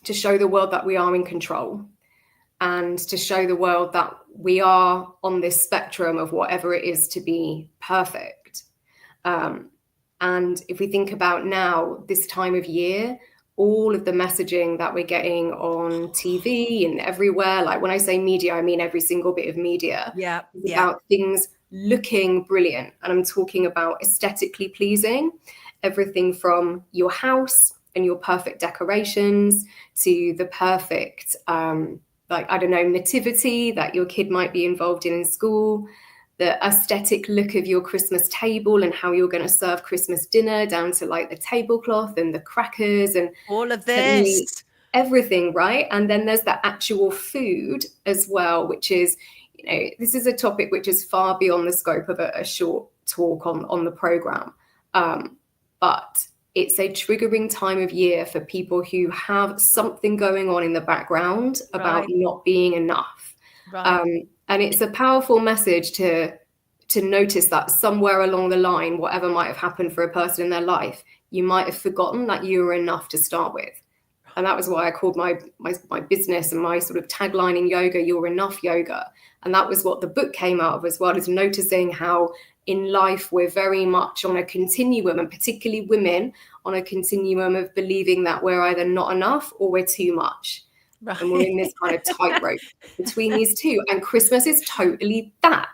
to show the world that we are in control, and to show the world that we are on this spectrum of whatever it is to be perfect. And if we think about now, this time of year, all of the messaging that we're getting on TV and everywhere, like when I say media, I mean every single bit of media, is about things looking brilliant. And I'm talking about aesthetically pleasing, everything from your house and your perfect decorations to the perfect, like, I don't know, nativity that your kid might be involved in school, the aesthetic look of your Christmas table and how you're going to serve Christmas dinner, down to like the tablecloth and the crackers and all of this, everything, right? And then there's the actual food as well, which is, you know, this is a topic which is far beyond the scope of a short talk on the program. But it's a triggering time of year for people who have something going on in the background about not being enough. And it's a powerful message to notice that somewhere along the line, whatever might have happened for a person in their life, you might have forgotten that you were enough to start with. And that was why I called my business and my sort of tagline in yoga, You're Enough Yoga. And that was what the book came out of as well, is noticing how in life we're very much on a continuum, and particularly women on a continuum of believing that we're either not enough or we're too much. Right. And we're in this kind of tightrope between these two. And Christmas is totally that.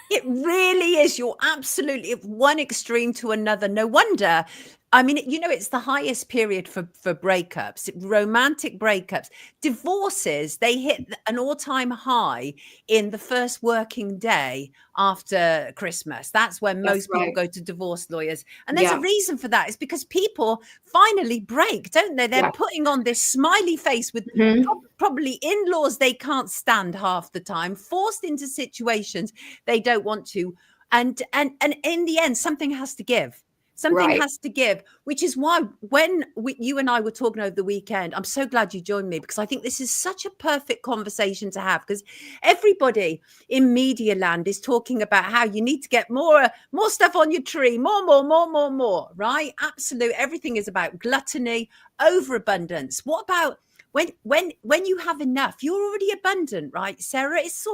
It really is. You're absolutely one extreme to another. No wonder. I mean, you know, it's the highest period for breakups, romantic breakups. Divorces, they hit an all-time high in the first working day after Christmas. That's when most people go to divorce lawyers. And there's a reason for that. It's because people finally break, don't they? They're putting on this smiley face with probably in-laws they can't stand half the time, forced into situations they don't want to. And in the end, something has to give. Something has to give, which is why when you and I were talking over the weekend, I'm so glad you joined me, because I think this is such a perfect conversation to have, because everybody in media land is talking about how you need to get more stuff on your tree, more, right? Absolute. Everything is about gluttony, overabundance. What about when you have enough? You're already abundant, right, Sarah? It's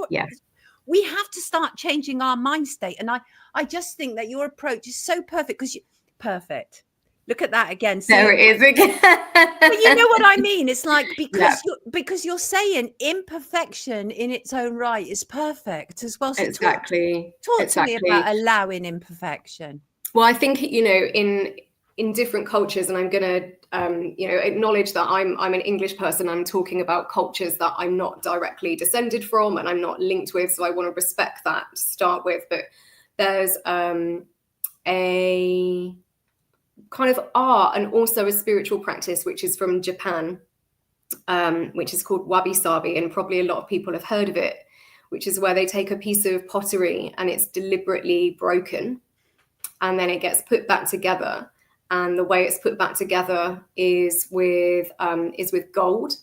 we have to start changing our mind state. And I just think that your approach is so perfect, because perfect. Look at that again. See, there it is again. But you know what I mean? It's like, because you're saying imperfection in its own right is perfect as well. So talk to me about allowing imperfection. Well, I think, you know, in different cultures, and I'm going to, you know, acknowledge that I'm an English person. I'm talking about cultures that I'm not directly descended from and I'm not linked with. So I want to respect that to start with. But there's a kind of art and also a spiritual practice, which is from Japan, which is called wabi-sabi. And probably a lot of people have heard of it, which is where they take a piece of pottery and it's deliberately broken. And then it gets put back together. And the way it's put back together is with gold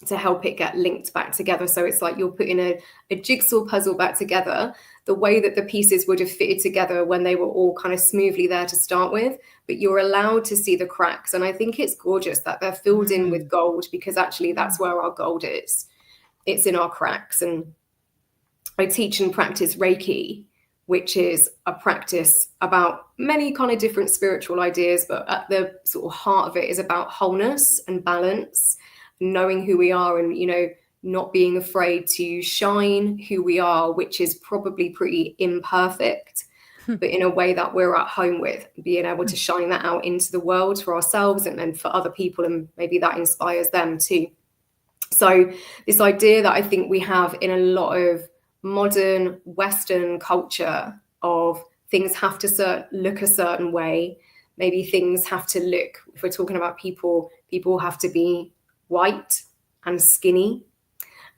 to help it get linked back together. So it's like you're putting a jigsaw puzzle back together, the way that the pieces would have fitted together when they were all kind of smoothly there to start with, but you're allowed to see the cracks. And I think it's gorgeous that they're filled in with gold, because actually that's where our gold is. It's in our cracks. And I teach and practice Reiki, which is a practice about many kind of different spiritual ideas, but at the sort of heart of it is about wholeness and balance, knowing who we are, and, you know, not being afraid to shine who we are, which is probably pretty imperfect, but in a way that we're at home with, being able to shine that out into the world for ourselves and then for other people, and maybe that inspires them too. So this idea that I think we have in a lot of modern Western culture of things have to look a certain way. Maybe things have to look, if we're talking about people have to be white and skinny.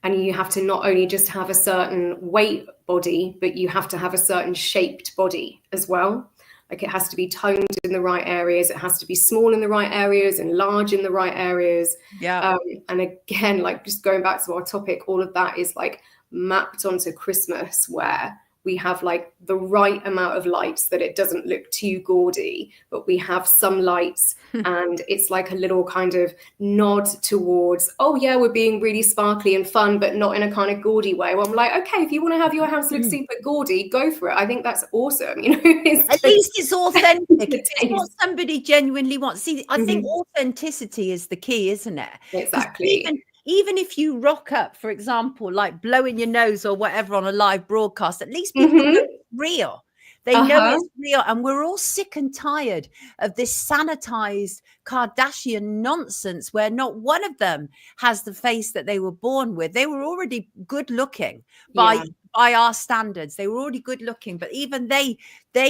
And you have to not only just have a certain weight body, but you have to have a certain shaped body as well. Like it has to be toned in the right areas. It has to be small in the right areas and large in the right areas. Yeah. And again, like just going back to our topic, all of that is like mapped onto Christmas, where we have like the right amount of lights that it doesn't look too gaudy, but we have some lights and it's like a little kind of nod towards, oh yeah, we're being really sparkly and fun, but not in a kind of gaudy way. Well, I'm like, okay, if you want to have your house look super gaudy, go for it. I think that's awesome. You know, at least it's authentic. It's what somebody genuinely wants. See, I think authenticity is the key, isn't it? Exactly. Even if you rock up, for example, like blowing your nose or whatever on a live broadcast, at least people know it's real. They know it's real. And we're all sick and tired of this sanitized Kardashian nonsense where not one of them has the face that they were born with. They were already good looking by our standards. They were already good looking, but even they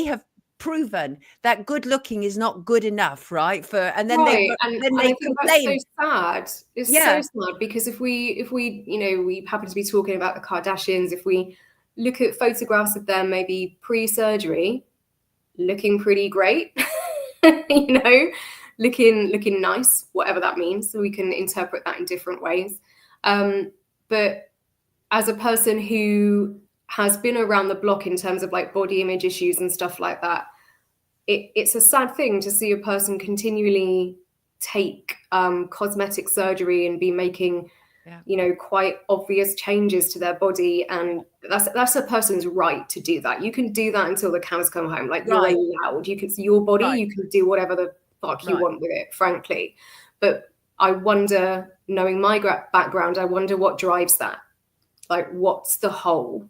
have proven that good looking is not good enough, right? And then they I think that's so sad. It's so sad because if we you know, we happen to be talking about the Kardashians, if we look at photographs of them maybe pre-surgery, looking pretty great, you know, looking nice, whatever that means. So we can interpret that in different ways. But as a person who has been around the block in terms of like body image issues and stuff like that, it's a sad thing to see a person continually take cosmetic surgery and be making, you know, quite obvious changes to their body. And that's a person's right to do that. You can do that until the cows come home. Like you're allowed. You can see your body. You can do whatever the fuck you want with it, frankly. But I wonder, knowing my background, I wonder what drives that. Like, what's the hole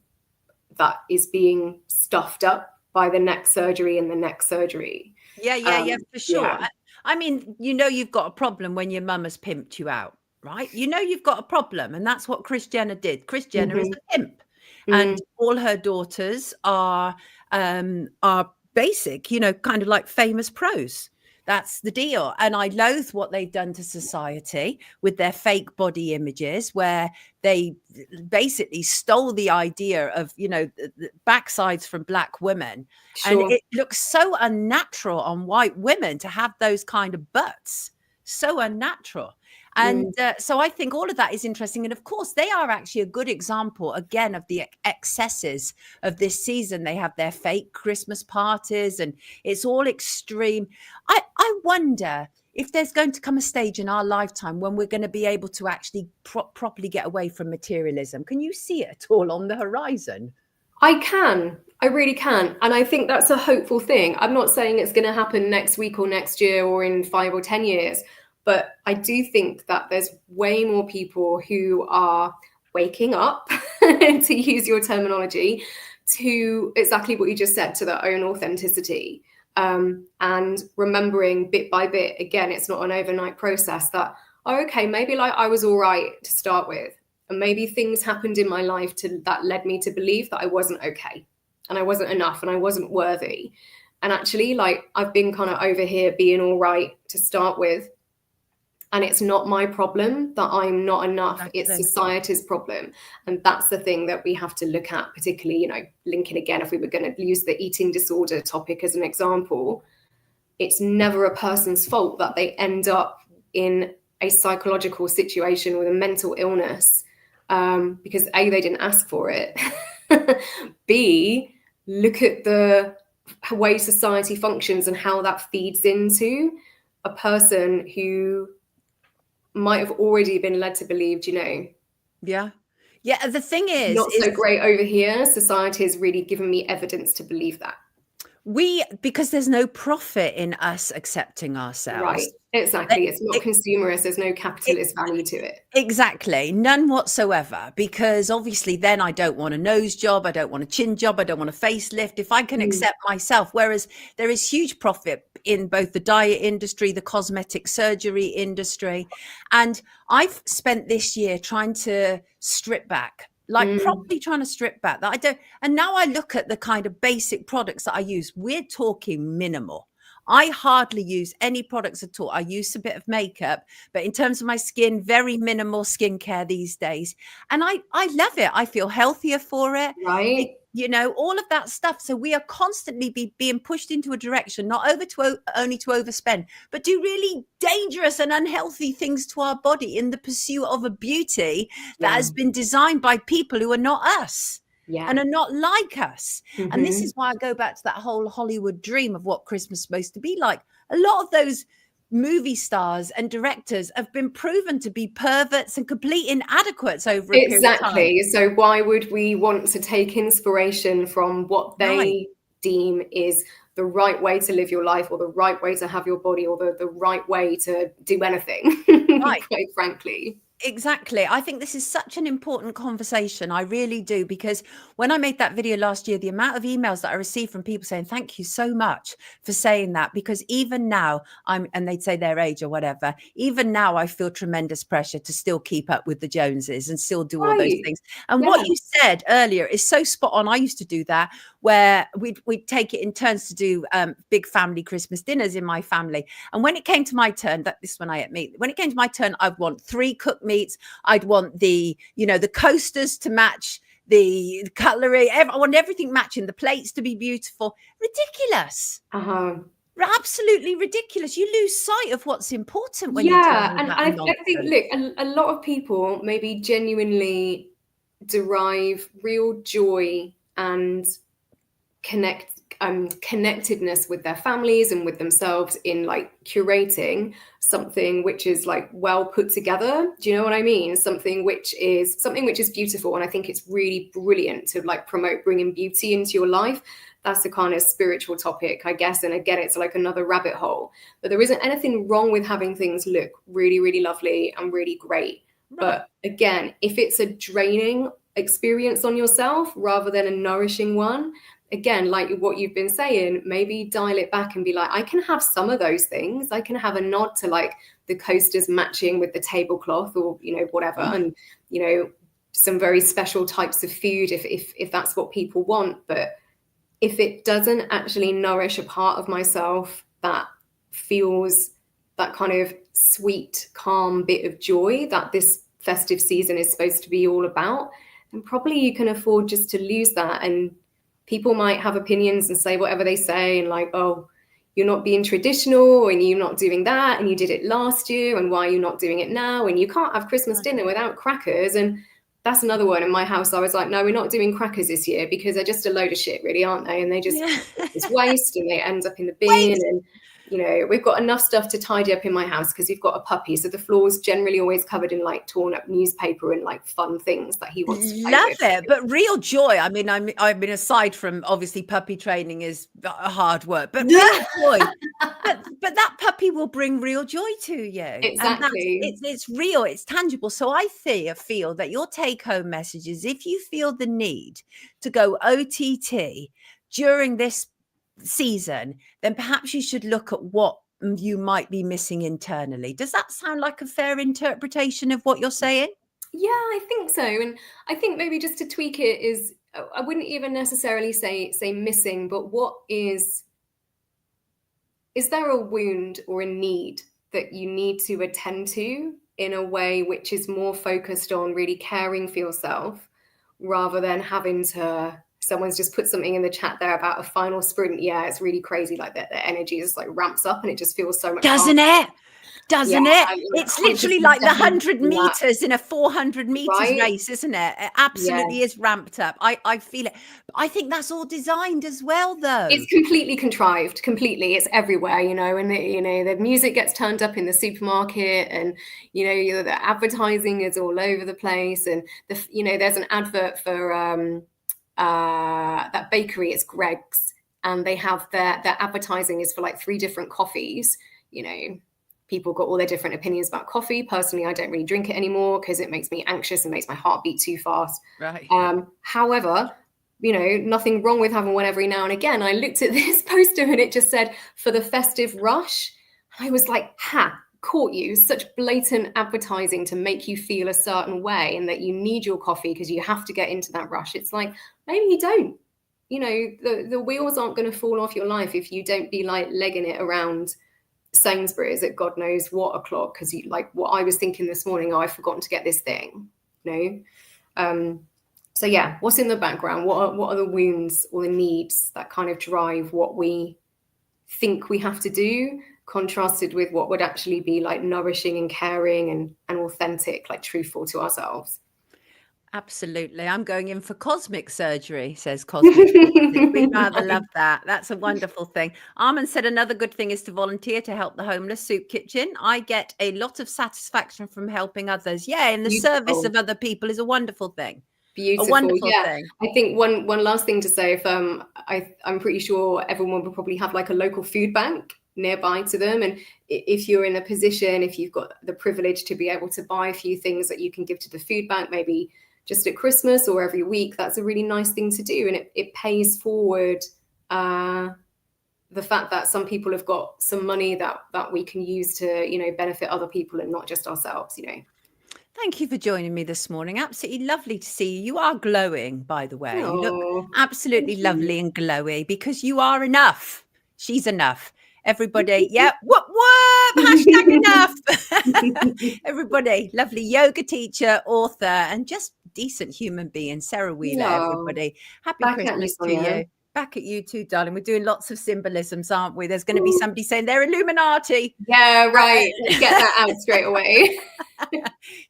that is being stuffed up by the next surgery and the next surgery? Yeah, for sure. Yeah. I mean, you know, you've got a problem when your mum has pimped you out, right? You know, you've got a problem. And that's what Kris Jenner did. Kris Jenner is a pimp. And all her daughters are basic, you know, kind of like famous pros. That's the deal. And I loathe what they've done to society with their fake body images, where they basically stole the idea of, you know, the backsides from Black women. Sure. And it looks so unnatural on white women to have those kind of butts. So unnatural. And so I think all of that is interesting. And of course, they are actually a good example, again, of the excesses of this season. They have their fake Christmas parties and it's all extreme. I wonder if there's going to come a stage in our lifetime when we're going to be able to actually properly get away from materialism. Can you see it at all on the horizon? I can. I really can. And I think that's a hopeful thing. I'm not saying it's going to happen next week or next year or in 5 or 10 years. But I do think that there's way more people who are waking up, to use your terminology, to exactly what you just said, to their own authenticity. And remembering bit by bit, again, it's not an overnight process, that, oh, okay, maybe like I was all right to start with. And maybe things happened in my life that led me to believe that I wasn't okay and I wasn't enough and I wasn't worthy. And actually, like, I've been kind of over here being all right to start with. And it's not my problem that I'm not enough. It's society's problem. And that's the thing that we have to look at, particularly, you know, linking again, if we were going to use the eating disorder topic as an example, it's never a person's fault that they end up in a psychological situation with a mental illness, because A, they didn't ask for it. B, look at the way society functions and how that feeds into a person who might have already been led to believe, you know. Yeah. The thing is, not so great over here. Society has really given me evidence to believe that. Because there's no profit in us accepting ourselves. Right. Exactly. It's not consumerist. There's no capitalist value to it. Exactly. None whatsoever. Because obviously then I don't want a nose job. I don't want a chin job. I don't want a facelift. If I can accept myself, whereas there is huge profit in both the diet industry, the cosmetic surgery industry. And I've spent this year trying to strip back, like properly trying to strip back that I don't. And now I look at the kind of basic products that I use. We're talking minimal. I hardly use any products at all. I use a bit of makeup, but in terms of my skin, very minimal skincare these days. And I love it. I feel healthier for it. Right. You know, all of that stuff. So we are constantly being pushed into a direction, not only to overspend, but do really dangerous and unhealthy things to our body in the pursuit of a beauty that has been designed by people who are not us. and are not like us. And this Mhm. is why I go back to that whole Hollywood dream of what Christmas is supposed to be like. A lot of those movie stars and directors have been proven to be perverts and complete inadequates over a period of time. Exactly. So why would we want to take inspiration from what they deem is the right way to live your life, or the right way to have your body, or the right way to do anything, quite frankly? Exactly. I think this is such an important conversation. I really do, because when I made that video last year, the amount of emails that I received from people saying, thank you so much for saying that, because even now and they'd say their age or whatever, even now I feel tremendous pressure to still keep up with the Joneses and still do all those Right. things. And Yeah. what you said earlier is so spot on. I used to do that, where we'd take it in turns to do big family Christmas dinners in my family. And when it came to my turn, this when I ate meat, when it came to my turn, I'd want 3 cooked meats. I'd want the coasters to match the cutlery. I want everything matching, the plates to be beautiful. Ridiculous. Absolutely ridiculous. You lose sight of what's important when you're doing all And that I nonsense. think, look, a lot of people maybe genuinely derive real joy and connectedness with their families and with themselves in like curating something which is like well put together. Do you know what I mean? Something which is beautiful. And I think it's really brilliant to like promote bringing beauty into your life. That's a kind of spiritual topic, I guess. And again, it's like another rabbit hole. But there isn't anything wrong with having things look really, really lovely and really great. Right. But again, if it's a draining experience on yourself rather than a nourishing one, again, like what you've been saying, maybe dial it back and be like, I can have some of those things. I can have a nod to like the coasters matching with the tablecloth, or, whatever. And, some very special types of food if that's what people want. But if it doesn't actually nourish a part of myself that feels that kind of sweet, calm bit of joy that this festive season is supposed to be all about, then probably you can afford just to lose that. And people might have opinions and say whatever they say, and like, oh, you're not being traditional, and you're not doing that, and you did it last year, and why are you not doing it now? And you can't have Christmas dinner without crackers. And that's another one. In my house, I was like, no, we're not doing crackers this year, because they're just a load of shit, really, aren't they? And they just it's waste, and they end up in the bin. And we've got enough stuff to tidy up in my house because we've got a puppy. So the floor's generally always covered in like torn up newspaper and like fun things that he wants to play with. Love it. But real joy. I mean, aside from obviously puppy training is hard work, but real joy. But that puppy will bring real joy to you. Exactly. And it's real, it's tangible. So I feel that your take home message is, if you feel the need to go OTT during this season, then perhaps you should look at what you might be missing internally. Does that sound like a fair interpretation of what you're saying? Yeah, I think so. And I think maybe just to tweak it is, I wouldn't even necessarily say missing, but what is there a wound or a need that you need to attend to in a way which is more focused on really caring for yourself, rather than having to, someone's just put something in the chat there about a final sprint. Yeah, it's really crazy. Like their energy just like ramps up, and it just feels so much. Doesn't it? It's literally like the 100 meters in a 400 meters race, isn't it? It absolutely is ramped up. I feel it. I think that's all designed as well, though. It's completely contrived. Completely, it's everywhere, and the music gets turned up in the supermarket, and the advertising is all over the place, and there's an advert for that bakery. It's Greg's, and they have their advertising is for like 3 different coffees. People got all their different opinions about coffee. Personally, I don't really drink it anymore because it makes me anxious and makes my heart beat too fast. Right. However, nothing wrong with having one every now and again. I looked at this poster and it just said, for the festive rush. I was like, caught you. Such blatant advertising to make you feel a certain way, and that you need your coffee because you have to get into that rush. It's like, maybe you don't. The wheels aren't going to fall off your life if you don't be like legging it around Sainsbury's at God knows what o'clock, because like what I was thinking this morning, I've forgotten to get this thing. So yeah, what's in the background? What are the wounds or the needs that kind of drive what we think we have to do, contrasted with what would actually be like nourishing and caring and authentic, like truthful to ourselves? Absolutely. I'm going in for cosmic surgery, says Cosmic. We'd rather love that. That's a wonderful thing. Armin said another good thing is to volunteer to help the homeless soup kitchen. I get a lot of satisfaction from helping others. Yeah, in the service of other people is a wonderful thing. Beautiful. A wonderful Yeah. thing. I think one last thing to say, if I'm pretty sure everyone will probably have like a local food bank nearby to them, and if you're in a position, if you've got the privilege to be able to buy a few things that you can give to the food bank, maybe just at Christmas or every week, that's a really nice thing to do, and it pays forward the fact that some people have got some money that we can use to, you know, benefit other people and not just ourselves, you know. Thank you for joining me this morning. Absolutely lovely to see you. You are glowing, by the way. You look Oh, absolutely thank you. lovely and glowy because you are enough. She's enough. Everybody, yeah, whoop, whoop, hashtag enough. Everybody, lovely yoga teacher, author, and just decent human being, Sarah Wheeler, Yeah. everybody. Happy Back at Christmas you, to Sonia. you. Back at you too, darling. We're doing lots of symbolisms, aren't we? There's going to be somebody saying they're Illuminati. Yeah, right. Let's get that out straight away.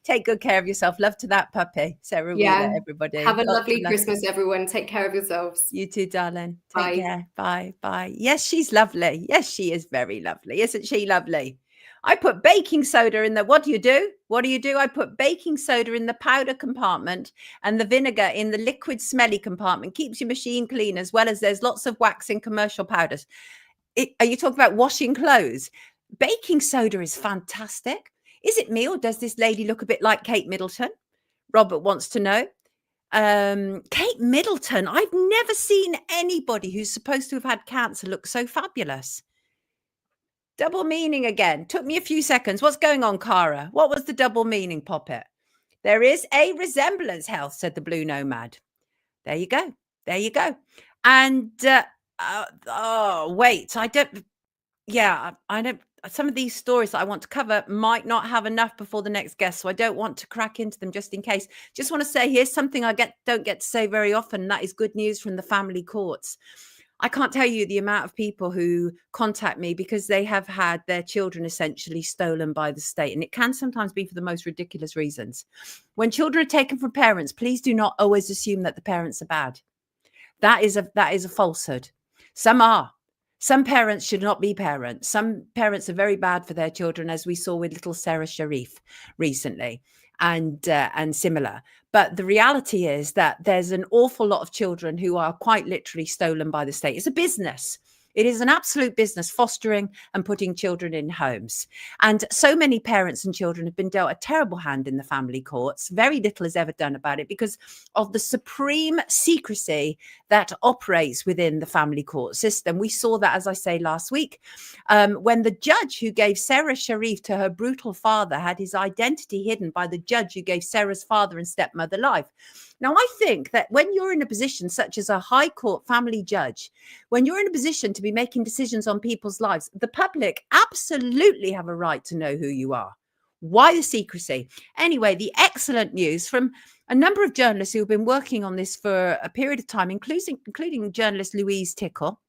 Take good care of yourself. Love to that puppy, Sarah Yeah. Wheeler, everybody. Have a Lots lovely of love. Christmas, everyone. Take care of yourselves. You too, darling. Take Bye. care. Bye. Bye. Yes, she's lovely. Yes, she is very lovely. Isn't she lovely? I put baking soda in the, what do you do? What do you do? I put baking soda in the powder compartment and the vinegar in the liquid smelly compartment. Keeps your machine clean, as well as there's lots of wax in commercial powders. Are you talking about washing clothes? Baking soda is fantastic. Is it me, or does this lady look a bit like Kate Middleton? Robert wants to know. Kate Middleton, I've never seen anybody who's supposed to have had cancer look so fabulous. Double meaning again. Took me a few seconds. What's going on, Cara? What was the double meaning, Poppet? There is a resemblance, Health, said the Blue Nomad. There you go. There you go. And wait, I don't. Some of these stories that I want to cover might not have enough before the next guest, so I don't want to crack into them just in case. Just want to say, here's something I don't get to say very often, and that is good news from the family courts. I can't tell you the amount of people who contact me because they have had their children essentially stolen by the state, and it can sometimes be for the most ridiculous reasons. When children are taken from parents, please do not always assume that the parents are bad. That is a falsehood. Some are. Some parents should not be parents. Some parents are very bad for their children, as we saw with little Sarah Sharif recently, and similar. But the reality is that there's an awful lot of children who are quite literally stolen by the state. It's a business. It is an absolute business, fostering and putting children in homes. And so many parents and children have been dealt a terrible hand in the family courts. Very little is ever done about it because of the supreme secrecy that operates within the family court system. We saw that, as I say, last week, when the judge who gave Sarah Sharif to her brutal father had his identity hidden by the judge who gave Sarah's father and stepmother life. Now, I think that when you're in a position such as a high court family judge, when you're in a position to be making decisions on people's lives, the public absolutely have a right to know who you are. Why the secrecy? Anyway, the excellent news from a number of journalists who have been working on this for a period of time, including journalist Louise Tickle.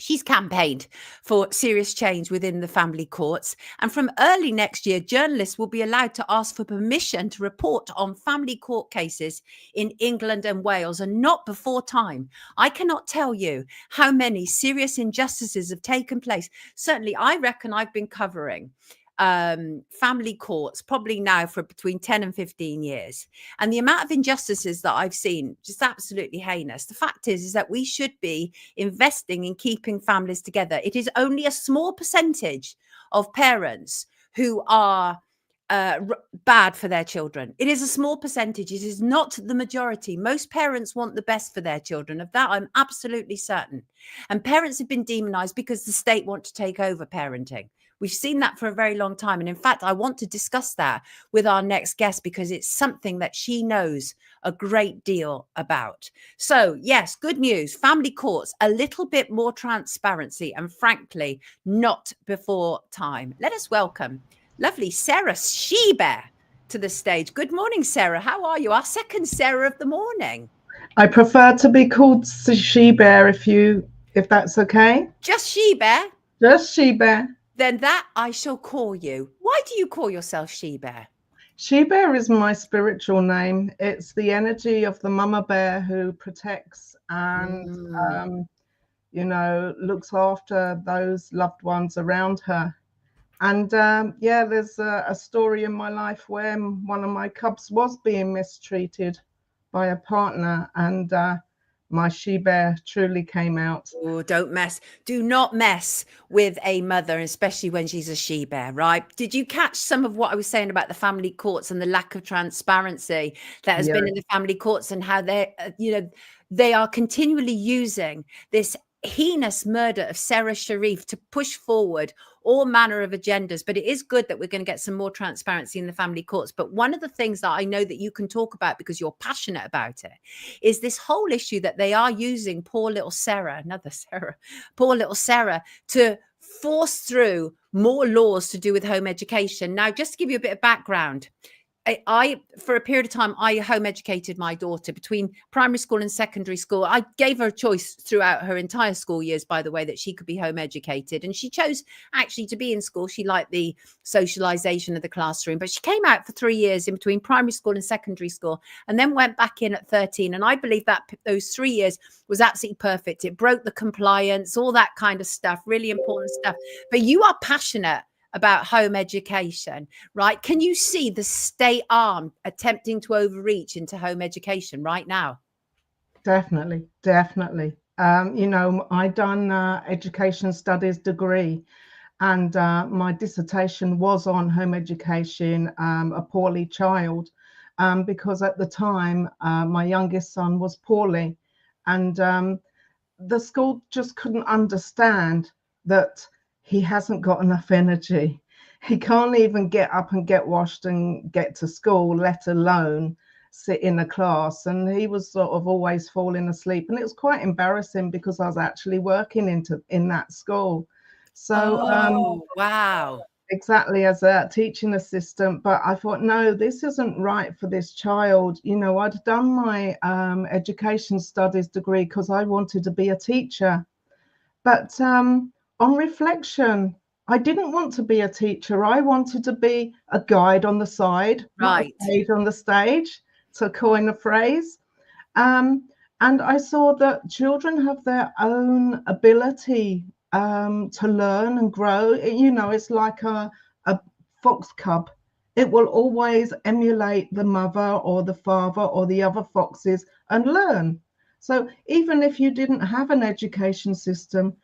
She's campaigned for serious change within the family courts. And from early next year, journalists will be allowed to ask for permission to report on family court cases in England and Wales, and not before time. I cannot tell you how many serious injustices have taken place. Certainly, I reckon I've been covering family courts probably now for between 10 and 15 years. And the amount of injustices that I've seen, just absolutely heinous. The fact is that we should be investing in keeping families together. It is only a small percentage of parents who are bad for their children. It is a small percentage. It is not the majority. Most parents want the best for their children. Of that, I'm absolutely certain. And parents have been demonized because the state want to take over parenting. We've seen that for a very long time. And in fact, I want to discuss that with our next guest because it's something that she knows a great deal about. So yes, good news. Family courts, a little bit more transparency, and frankly, not before time. Let us welcome lovely Sarah She-Bear to the stage. Good morning, Sarah. How are you? Our second Sarah of the morning. I prefer to be called She-Bear if that's okay. Just She-Bear? Just She-Bear. Then that I shall call you. Why do you call yourself She-Bear? She Bear is my spiritual name. It's the energy of the mama bear who protects and, Mm. you know, looks after those loved ones around her. And yeah, there's a story in my life where one of my cubs was being mistreated by a partner, and my she bear truly came out. Oh, do not mess with a mother, especially when she's a she bear, right? Did you catch some of what I was saying about the family courts and the lack of transparency that has Yeah, been in the family courts, and how they are continually using this heinous murder of Sarah Sharif to push forward all manner of agendas? But it is good that we're going to get some more transparency in the family courts. But one of the things that I know that you can talk about, because you're passionate about it, is this whole issue that they are using poor little Sarah, poor little Sarah, to force through more laws to do with home education. Now, just to give you a bit of background, I for a period of time, I home educated my daughter between primary school and secondary school. I gave her a choice throughout her entire school years, by the way, that she could be home educated. And she chose actually to be in school. She liked the socialization of the classroom, but she came out for 3 years in between primary school and secondary school, and then went back in at 13. And I believe that those 3 years was absolutely perfect. It broke the compliance, all that kind of stuff, really important stuff. But you are passionate about home education, right? Can you see the state arm attempting to overreach into home education right now? definitely, definitely. You know, I done education studies degree, and my dissertation was on home education, a poorly child, because at the time my youngest son was poorly, and the school just couldn't understand that he hasn't got enough energy. He can't even get up and get washed and get to school, let alone sit in a class. And he was sort of always falling asleep. And it was quite embarrassing because I was actually working in that school. So Oh, wow. exactly, as a teaching assistant, but I thought, no, this isn't right for this child. You know, I'd done my education studies degree because I wanted to be a teacher, but on reflection, I didn't want to be a teacher. I wanted to be a guide on the side, not Right. a page on the stage, to coin a phrase. Um, and I saw that children have their own ability to learn and grow. You know, it's like a fox cub. It will always emulate the mother or the father or the other foxes and learn. So even if you didn't have an education system,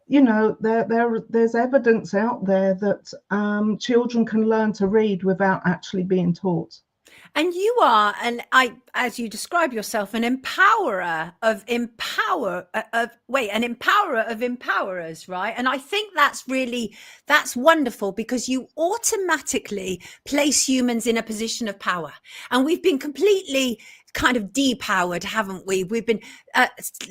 you know, there's evidence out there that children can learn to read without actually being taught. And you are, and as you describe yourself, an empowerer of an empowerer of empowerers, right? And I think that's wonderful, because you automatically place humans in a position of power. And we've been completely kind of depowered, haven't we? We've been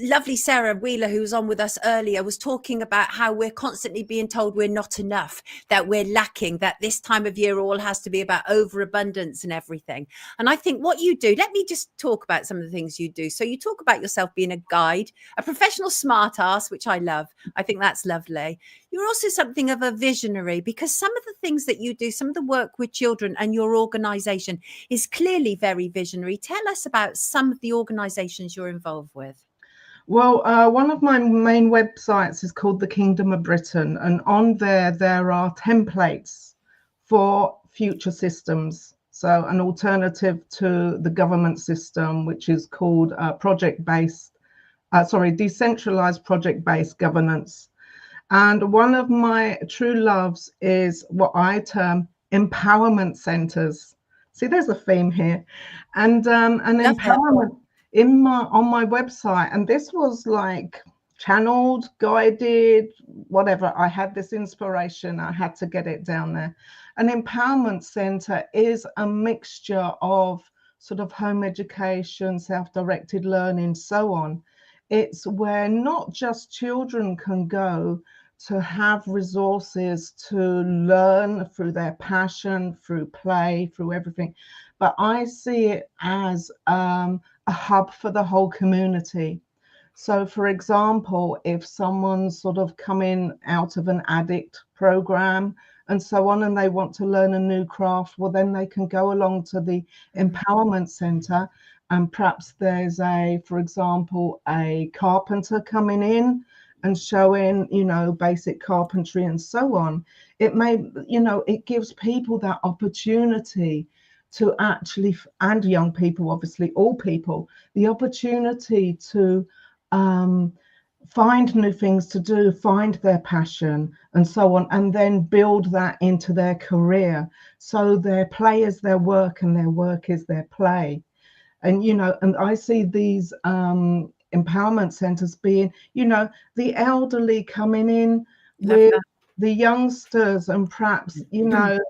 lovely Sarah Wheeler, who was on with us earlier, was talking about how we're constantly being told we're not enough, that we're lacking, that this time of year all has to be about overabundance and everything. And I think what you do, let me just talk about some of the things you do. So you talk about yourself being a guide, a professional smart ass, which I love. I think that's lovely. You're also something of a visionary, because some of the things that you do, some of the work with children and your organization is clearly very visionary. Tell us about some of the organizations you're involved with. Well, one of my main websites is called The Kingdom of Britain, and on there are templates for future systems. So an alternative to the government system, which is called decentralized project-based governance. And one of my true loves is what I term empowerment centers. See, there's a theme here. And an Love it. empowerment on my website, and this was like channeled, guided, whatever. I had this inspiration, I had to get it down there. An empowerment center is a mixture of sort of home education, self-directed learning, so on. It's where not just children can go to have resources to learn through their passion, through play, through everything, but I see it as a hub for the whole community. So, for example, if someone's sort of coming out of an addict program and so on, and they want to learn a new craft, well, then they can go along to the empowerment center, and perhaps there's for example, a carpenter coming in and showing, basic carpentry and so on. It may, it gives people that opportunity to actually, and young people, obviously all people, the opportunity to find new things to do, find their passion and so on, and then build that into their career. So their play is their work and their work is their play. And, and I see these empowerment centers being, the elderly coming in with the youngsters, and perhaps, the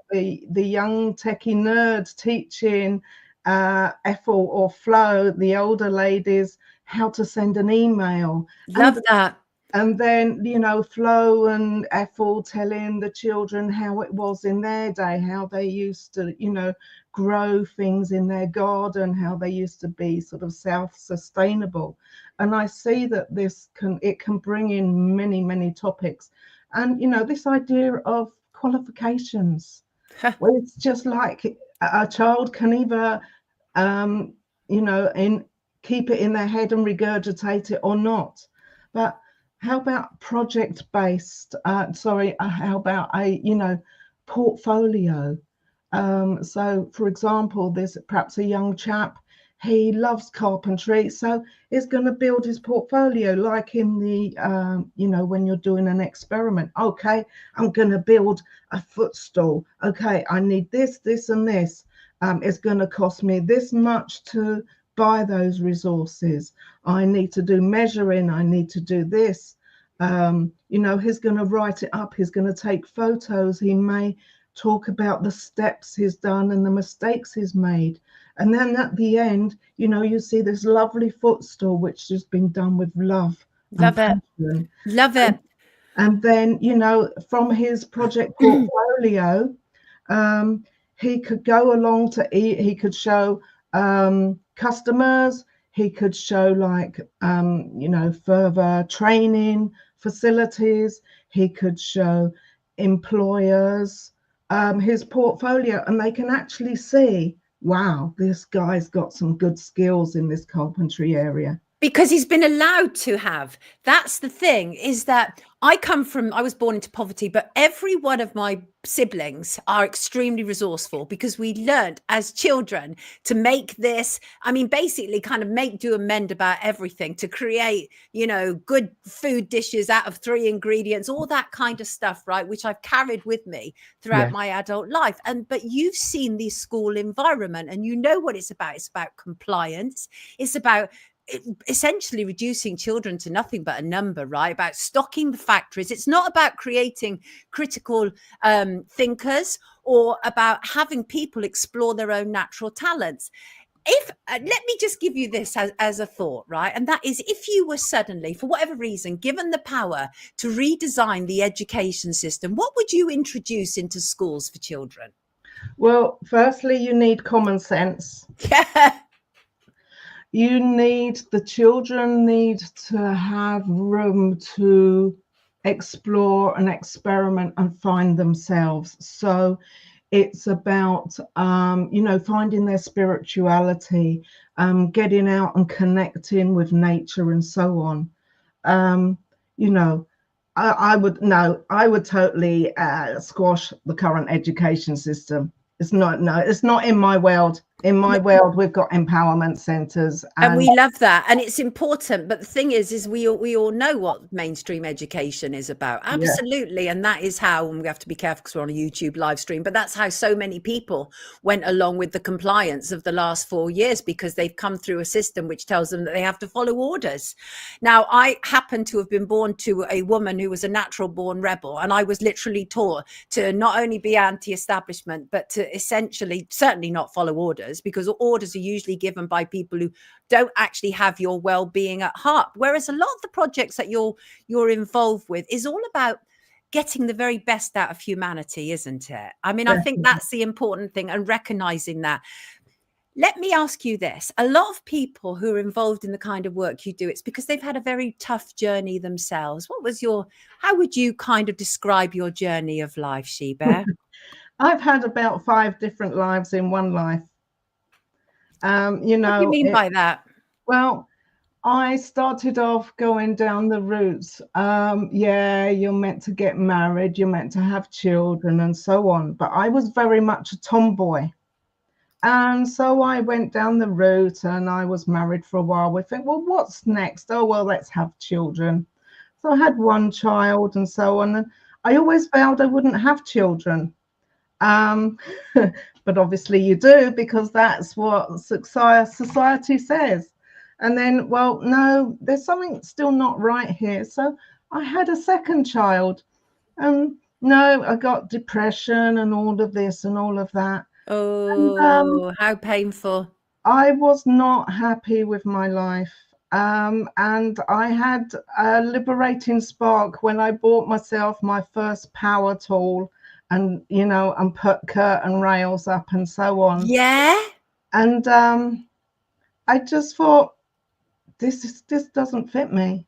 young techie nerds teaching Ethel or Flo, the older ladies, how to send an email. Love that. And then, Flo and Ethel telling the children how it was in their day, how they used to, grow things in their garden, how they used to be sort of self-sustainable. And I see that it can bring in many, many topics. And, this idea of qualifications, where it's just like a child can either, keep it in their head and regurgitate it or not. But how about project-based? How about a, portfolio? So, for example, there's perhaps a young chap, he loves carpentry, so he's going to build his portfolio like in the, when you're doing an experiment. Okay, I'm going to build a footstool. Okay, I need this, this, and this. It's going to cost me this much to buy those resources. I need to do measuring. I need to do this. He's going to write it up. He's going to take photos. He may talk about the steps he's done and the mistakes he's made. And then at the end, you see this lovely footstool, which has been done with love. Love it. Love it. And then, from his project portfolio, he could go along he could show customers, he could show further training facilities, he could show employers his portfolio, and they can actually see, wow, this guy's got some good skills in this carpentry area. Because he's been allowed to have. That's the thing, is that I was born into poverty, but every one of my siblings are extremely resourceful, because we learned as children to make this, basically kind of make, do and mend about everything, to create, good food dishes out of 3 ingredients, all that kind of stuff, right? Which I've carried with me throughout my adult life. But you've seen the school environment and you know what it's about. It's about compliance. It's about essentially reducing children to nothing but a number, right? About stocking the factories. It's not about creating critical thinkers, or about having people explore their own natural talents. Let me just give you this as a thought, right? And that is, if you were suddenly, for whatever reason, given the power to redesign the education system, what would you introduce into schools for children? Well, firstly, you need common sense. Yeah. The children need to have room to explore and experiment and find themselves. So it's about, finding their spirituality, getting out and connecting with nature and so on. I would totally squash the current education system. It's not in my world. In my world, we've got empowerment centers, and we love that, and it's important. But the thing is we all know what mainstream education is about. Absolutely. And that is how, and we have to be careful because we're on a YouTube live stream, but that's how so many people went along with the compliance of the last 4 years, because they've come through a system which tells them that they have to follow orders. Now, I happen to have been born to a woman who was a natural born rebel, and I was literally taught to not only be anti-establishment, but to essentially certainly not follow orders, because orders are usually given by people who don't actually have your well-being at heart. Whereas a lot of the projects that you're involved with is all about getting the very best out of humanity, isn't it? I think that's the important thing, and recognizing that. Let me ask you this. A lot of people who are involved in the kind of work you do, it's because they've had a very tough journey themselves. How would you kind of describe your journey of life, Sheba? I've had about 5 different lives in one life. What do you mean by that? Well, I started off going down the routes. Yeah, you're meant to get married, you're meant to have children and so on. But I was very much a tomboy. And so I went down the route and I was married for a while. We think, well, what's next? Oh, well, let's have children. So I had one child and so on. And I always vowed I wouldn't have children. But obviously you do, because that's what society says. And then, well, no, there's something still not right here. So I had a second child. No, I got depression and all of this and all of that. Oh, how painful. I was not happy with my life. And I had a liberating spark when I bought myself my first power tool and, and put curtain rails up and so on. Yeah. And I just thought, this doesn't fit me.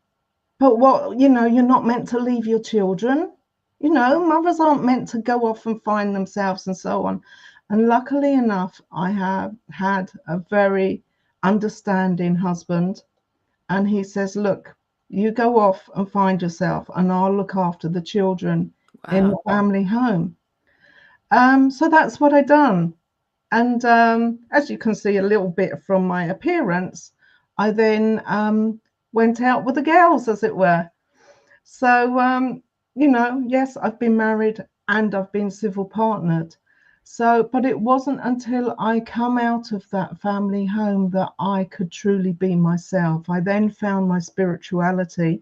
But you're not meant to leave your children. Mothers aren't meant to go off and find themselves and so on. And luckily enough, I have had a very understanding husband. And he says, look, you go off and find yourself and I'll look after the children in the family home. So that's what I done. And as you can see a little bit from my appearance, I then went out with the girls, as it were. So, yes, I've been married and I've been civil partnered. So, but it wasn't until I come out of that family home that I could truly be myself. I then found my spirituality.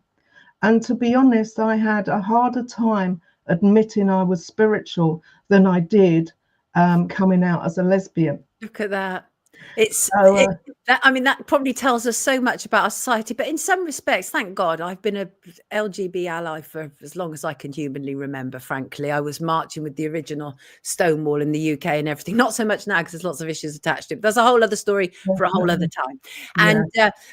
And to be honest, I had a harder time admitting I was spiritual than I did coming out as a lesbian. Look at that. That probably tells us so much about our society, but in some respects, thank God, I've been a LGB ally for as long as I can humanly remember. Frankly, I was marching with the original Stonewall in the UK and everything. Not so much now because there's lots of issues attached to it. But that's a whole other story for a whole other time. And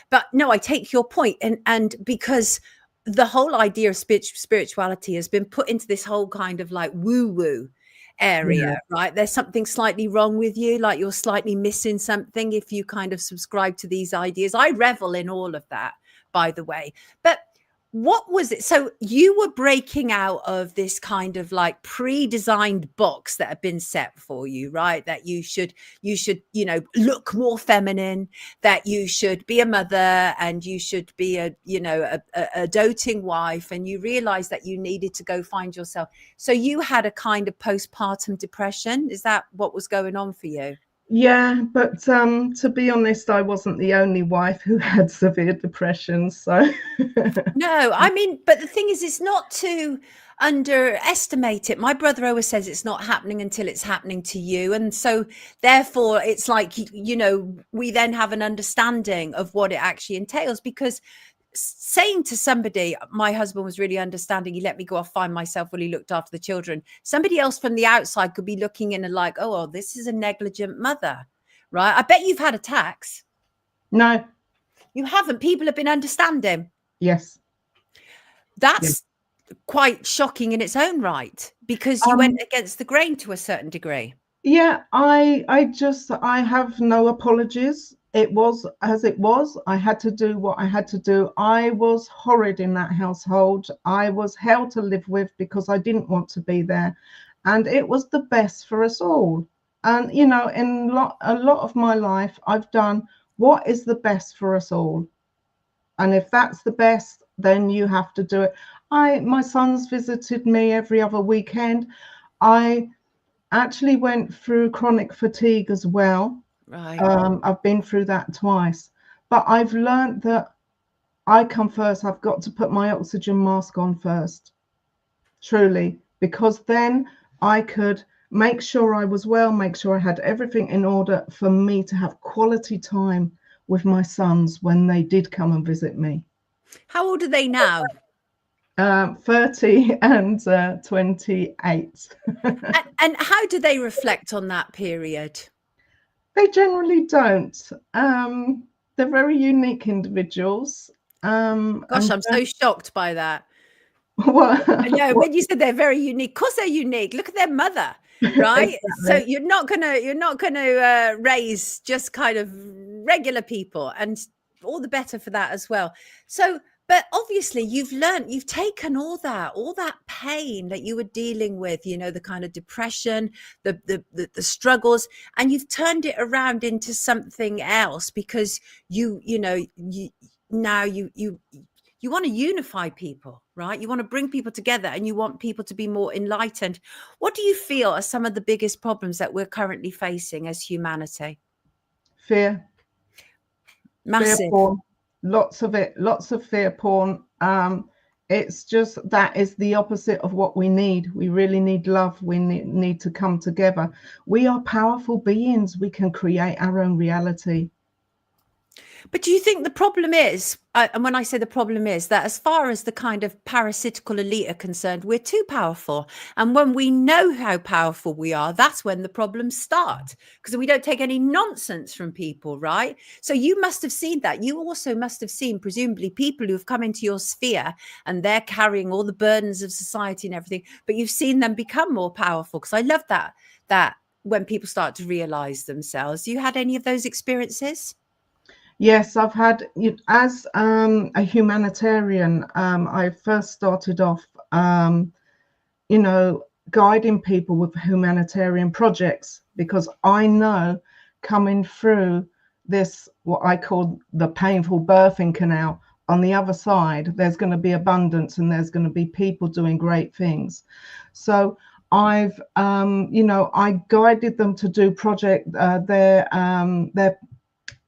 but no, I take your point, and because the whole idea of spirituality has been put into this whole kind of like woo-woo area, right? There's something slightly wrong with you, like you're slightly missing something if you kind of subscribe to these ideas. I revel in all of that, by the way. But what was it? So you were breaking out of this kind of like pre-designed box that had been set for you, right? That you should, look more feminine, that you should be a mother and you should be a doting wife, and you realized that you needed to go find yourself. So you had a kind of postpartum depression. Is that what was going on for you? Yeah, but to be honest, I wasn't the only wife who had severe depression. So no, I mean, but the thing is, it's not to underestimate it. My brother always says it's not happening until it's happening to you. And so therefore, it's like, we then have an understanding of what it actually entails, because saying to somebody, my husband was really understanding, he let me go off, find myself while he looked after the children. Somebody else from the outside could be looking in and like, oh, well, this is a negligent mother, right? I bet you've had attacks. No. You haven't. People have been understanding. Yes. That's quite shocking in its own right, because you went against the grain to a certain degree. Yeah, I have no apologies. It was as it was. I had to do what I had to do. I was horrid in that household. I was hell to live with because I didn't want to be there. And it was the best for us all. And, in a lot of my life, I've done what is the best for us all. And if that's the best, then you have to do it. My sons visited me every other weekend. I actually went through chronic fatigue as well. Right. I've been through that twice, but I've learned that I come first. I've got to put my oxygen mask on first, truly, because then I could make sure I was well, make sure I had everything in order for me to have quality time with my sons when they did come and visit me. How old are they now? 30 and 28. And how do they reflect on that period? They generally don't. They're very unique individuals. Gosh, And I'm so shocked by that. what, Yeah, what when you said they're very unique, of course they're unique. Look at their mother, right? So exactly. you're not gonna raise just kind of regular people, and all the better for that as well. So, but obviously you've taken all that pain that you were dealing with, the kind of depression, the struggles, and you've turned it around into something else because now you want to unify people, right? You want to bring people together and you want people to be more enlightened. What do you feel are some of the biggest problems that we're currently facing as humanity? Fear Massive. porn, lots of it, lots of fear porn. It's just that is the opposite of what we need. We really need love. We need to come together. We are powerful beings. We can create our own reality. But do you think the problem is, and when I say the problem is that as far as the kind of parasitical elite are concerned, we're too powerful. And when we know how powerful we are, that's when the problems start, because we don't take any nonsense from people, right? So you must have seen that. You also must have seen, presumably, people who have come into your sphere and they're carrying all the burdens of society and everything, but you've seen them become more powerful. Because I love that when people start to realize themselves. You had any of those experiences? Yes, I've had, as a humanitarian, I first started off, guiding people with humanitarian projects, because I know coming through this, what I call the painful birthing canal, on the other side, there's going to be abundance and there's going to be people doing great things. So I've, I guided them to do their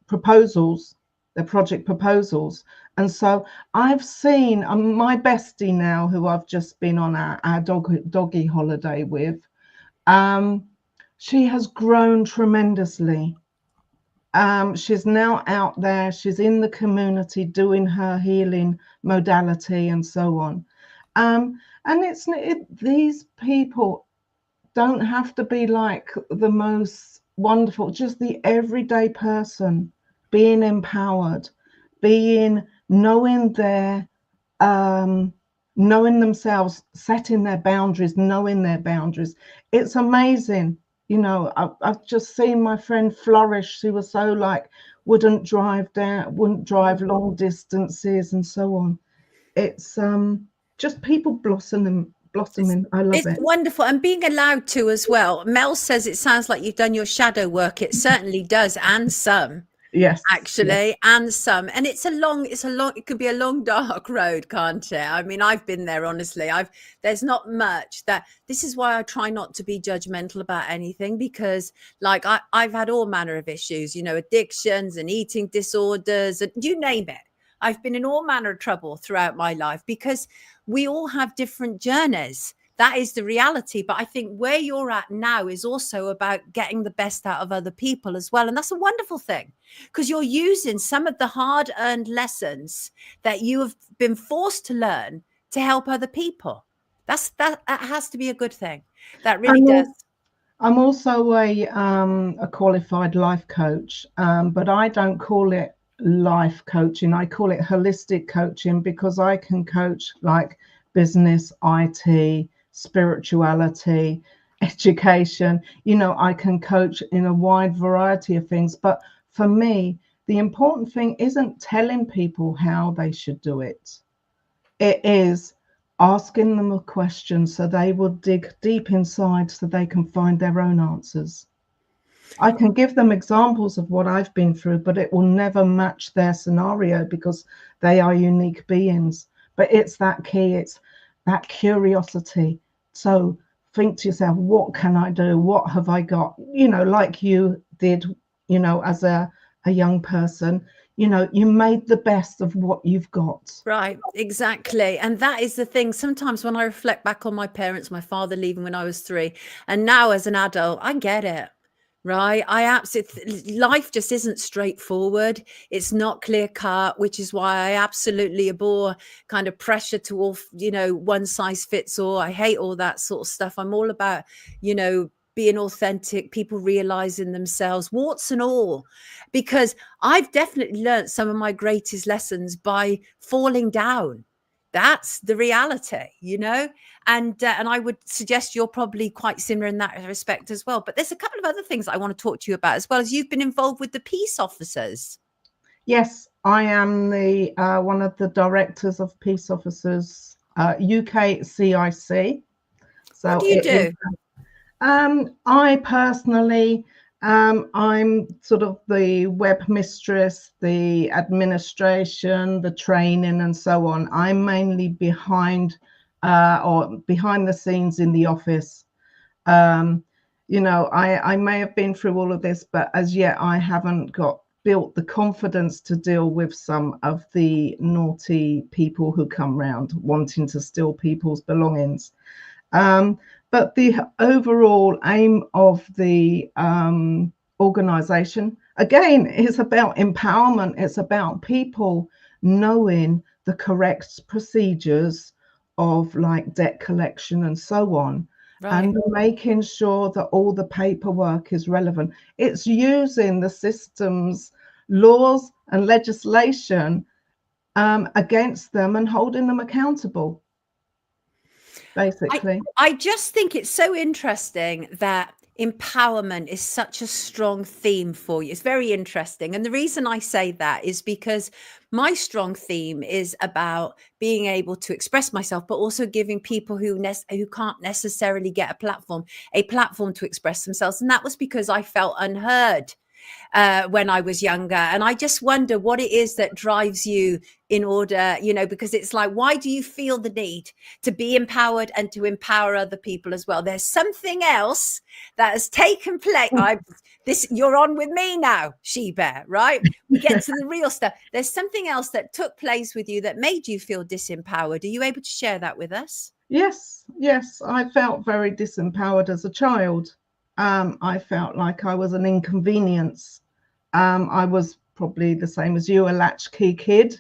proposals, their project proposals. And so I've seen my bestie now, who I've just been on our doggy holiday with, she has grown tremendously. She's now out there, she's in the community doing her healing modality and so on. And these people don't have to be like the most wonderful, just the everyday person being empowered, knowing knowing themselves, setting their boundaries, knowing their boundaries. It's amazing. I've just seen my friend flourish. She was so wouldn't drive long distances and so on. It's just people blossoming. I love it. It's wonderful, and being allowed to as well. Mel says it sounds like you've done your shadow work. It certainly does, and some. Yes, actually, yes. and some, and it could be a long dark road, can't it? I mean, I've been there, honestly. There's not much this is why I try not to be judgmental about anything, because I've had all manner of issues, addictions and eating disorders and you name it. I've been in all manner of trouble throughout my life, because we all have different journeys. That is the reality. But I think where you're at now is also about getting the best out of other people as well. And that's a wonderful thing, because you're using some of the hard-earned lessons that you have been forced to learn to help other people. That has to be a good thing. That really does. I'm also a qualified life coach, but I don't call it life coaching. I call it holistic coaching, because I can coach like business, IT, spirituality, education. I can coach in a wide variety of things. But for me, the important thing isn't telling people how they should do it. It is asking them a question so they will dig deep inside so they can find their own answers. I can give them examples of what I've been through, but it will never match their scenario, because they are unique beings. But it's that key, it's that curiosity. So think to yourself, what can I do? What have I got? Like you did, as a young person, you made the best of what you've got. Right, exactly. And that is the thing. Sometimes when I reflect back on my parents, my father leaving when I was 3, and now as an adult, I get it. Right. Life just isn't straightforward. It's not clear cut, which is why I absolutely abhor kind of pressure to all, one size fits all. I hate all that sort of stuff. I'm all about, being authentic, people realizing themselves, warts and all, because I've definitely learned some of my greatest lessons by falling down. That's the reality, you know, and I would suggest you're probably quite similar in that respect as well. But there's a couple of other things I want to talk to you about, as well as you've been involved with the peace officers. Yes, I am the one of the directors of Peace Officers UK CIC. So What do you do? I personally, I'm sort of the web mistress, the administration, the training, and so on. I'm mainly behind the scenes in the office. You know, I may have been through all of this, but as yet I haven't built the confidence to deal with some of the naughty people who come round wanting to steal people's belongings. But the overall aim of the organization, again, is about empowerment. It's about people knowing the correct procedures of like debt collection and so on. Right. And making sure that all the paperwork is relevant. It's using the system's laws and legislation against them and holding them accountable. Basically, I just think it's so interesting that empowerment is such a strong theme for you. It's very interesting. And the reason I say that is because my strong theme is about being able to express myself, but also giving people who can't necessarily get a platform to express themselves. And that was because I felt unheard when I was younger. And I just wonder what it is that drives you in order, you know, because it's like, why do you feel the need to be empowered and to empower other people as well? There's something else that has taken place. You're on with me now, She-Bear, right? We get to the real stuff. There's something else that took place with you that made you feel disempowered. Are you able to share that with us? Yes. I felt very disempowered as a child. I felt like I was an inconvenience. I was probably the same as you, a latchkey kid,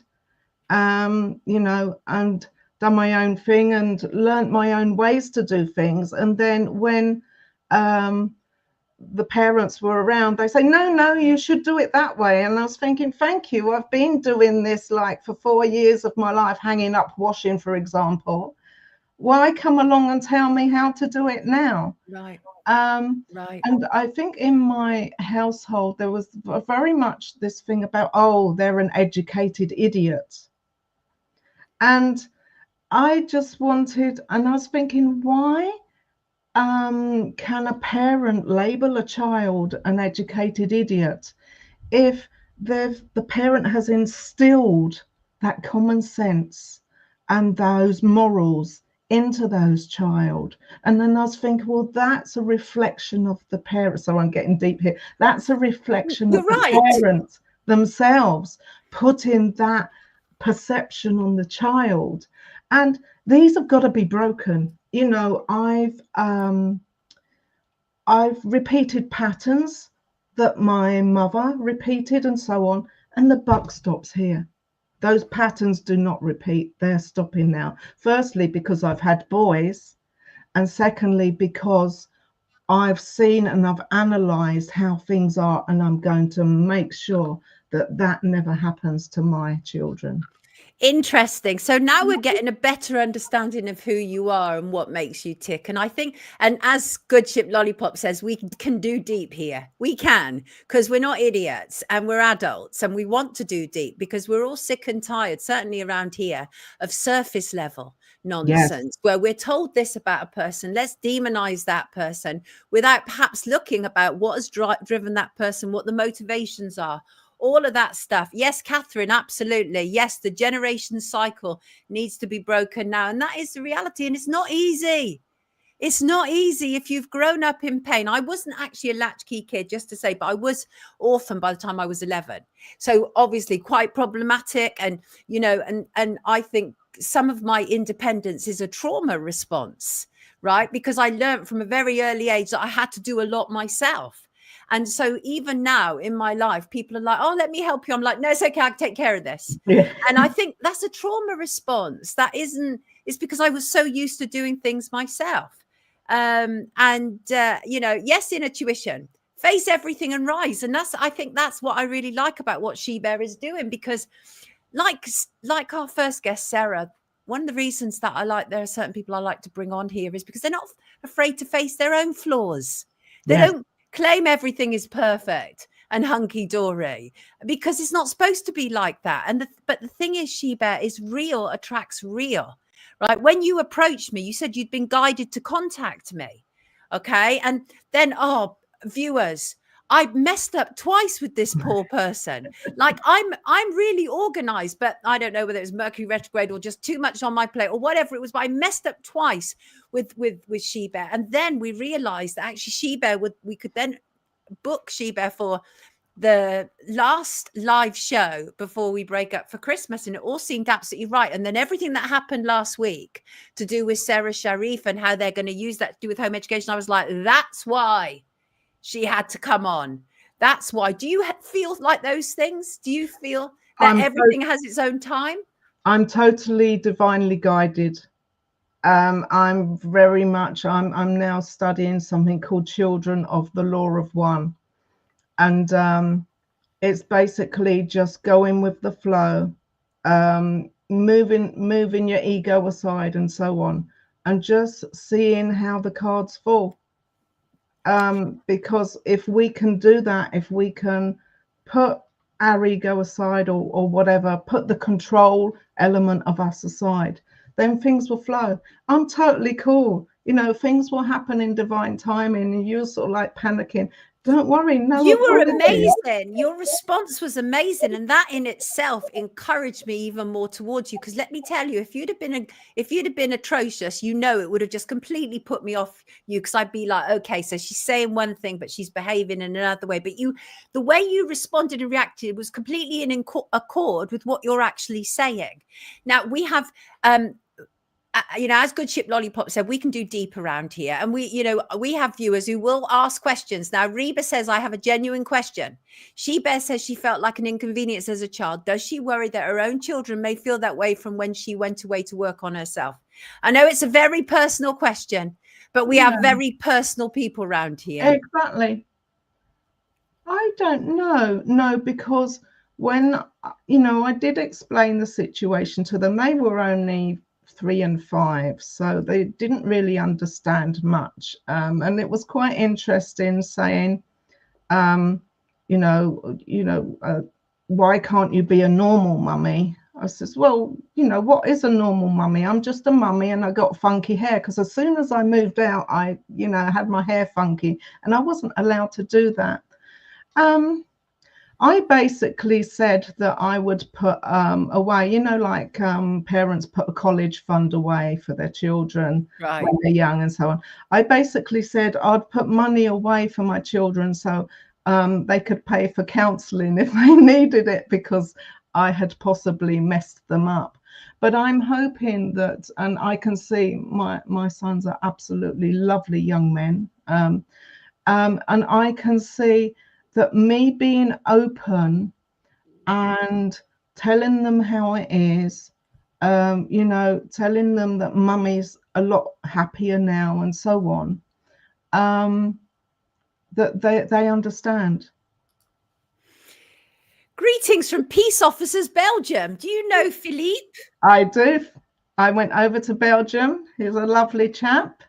you know, and done my own thing and learnt my own ways to do things. And then when the parents were around, they say, no, you should do it that way. And I was thinking, thank you. I've been doing this like for 4 years of my life, hanging up washing, for example. Why come along and tell me how to do it now? Right. Right. And I think in my household, there was very much this thing about, oh, they're an educated idiot. And I just wanted, and I was thinking, why can a parent label a child an educated idiot if the parent has instilled that common sense and those morals into those child? And then I was thinking, well, that's a reflection of the parents. So I'm getting deep here. That's a reflection of the parents themselves putting that perception on the child. And these have got to be broken. You know, I've repeated patterns that my mother repeated and so on, and the buck stops here. Those patterns do not repeat. They're stopping now. Firstly, because I've had boys, and secondly, because I've seen and I've analysed how things are, and I'm going to make sure that that never happens to my children. Interesting. So now we're getting a better understanding of who you are and what makes you tick. And I think, and as Good Ship Lollipop says, we can do deep here. We can, because we're not idiots and we're adults and we want to do deep because we're all sick and tired, certainly around here, of surface level nonsense, where we're told this about a person. Let's demonize that person without perhaps looking about what has driven that person, what the motivations are. All of that stuff. Yes, Catherine, absolutely. Yes, the generation cycle needs to be broken now. And that is the reality. And it's not easy. It's not easy if you've grown up in pain. I wasn't actually a latchkey kid, just to say, but I was orphaned by the time I was 11. So obviously quite problematic. And, you know, and I think some of my independence is a trauma response, right? Because I learned from a very early age that I had to do a lot myself. And so even now in my life, people are like, oh, let me help you. I'm like, no, it's okay. I can take care of this. Yeah. And I think that's a trauma response. That isn't, it's because I was so used to doing things myself. Yes, inner tuition, face everything and rise. And I think that's what I really like about what She Bear is doing, because like our first guest, Sarah, one of the reasons that there are certain people I like to bring on here is because they're not afraid to face their own flaws. They don't claim everything is perfect and hunky-dory, because it's not supposed to be like that. But the thing is, She Bear, is real attracts real, right? When you approached me, you said you'd been guided to contact me. Okay. And then, viewers, I messed up twice with this poor person. Like, I'm really organized, but I don't know whether it was Mercury retrograde or just too much on my plate or whatever it was, but I messed up twice with She Bear. And then we realized that actually She Bear we could then book She Bear for the last live show before we break up for Christmas, and it all seemed absolutely right. And then everything that happened last week to do with Sarah Sharif and how they're going to use that to do with home education, I was like, that's why she had to come on. That's why. Do you feel like those things? Do you feel that everything has its own time? I'm totally divinely guided. I'm now studying something called Children of the Law of One. And it's basically just going with the flow, moving your ego aside and so on, and just seeing how the cards fall. Because if we can do that, if we can put our ego aside or whatever, put the control element of us aside, then things will flow. I'm totally cool. Things will happen in divine timing, and you're sort of like panicking. Don't worry. No, you were amazing. Your response was amazing, and that in itself encouraged me even more towards you. Because let me tell you, if you'd have been atrocious, it would have just completely put me off you. Because I'd be like, okay, so she's saying one thing, but she's behaving in another way. But the way you responded and reacted was completely in accord with what you're actually saying. Now we have. As Good Ship Lollipop said, we can do deep around here. And we have viewers who will ask questions. Now, Reba says, I have a genuine question. She Bear says she felt like an inconvenience as a child. Does she worry that her own children may feel that way from when she went away to work on herself? I know it's a very personal question, but we have very personal people around here. Exactly. I don't know. No, because when, I did explain the situation to them, they were only 3 and 5, so they didn't really understand much, and it was quite interesting saying, why can't you be a normal mummy? I says, well, what is a normal mummy? I'm just a mummy, and I got funky hair, because as soon as I moved out, I had my hair funky, and I wasn't allowed to do that. I basically said that I would put away, like parents put a college fund away for their children when they're young and so on. I basically said I'd put money away for my children so they could pay for counselling if they needed it, because I had possibly messed them up. But I'm hoping that, and I can see my sons are absolutely lovely young men, and I can see that me being open and telling them how it is, telling them that mummy's a lot happier now and so on, that they understand. Greetings from Peace Officers Belgium. Do you know Philippe? I do. I went over to Belgium. He's a lovely chap.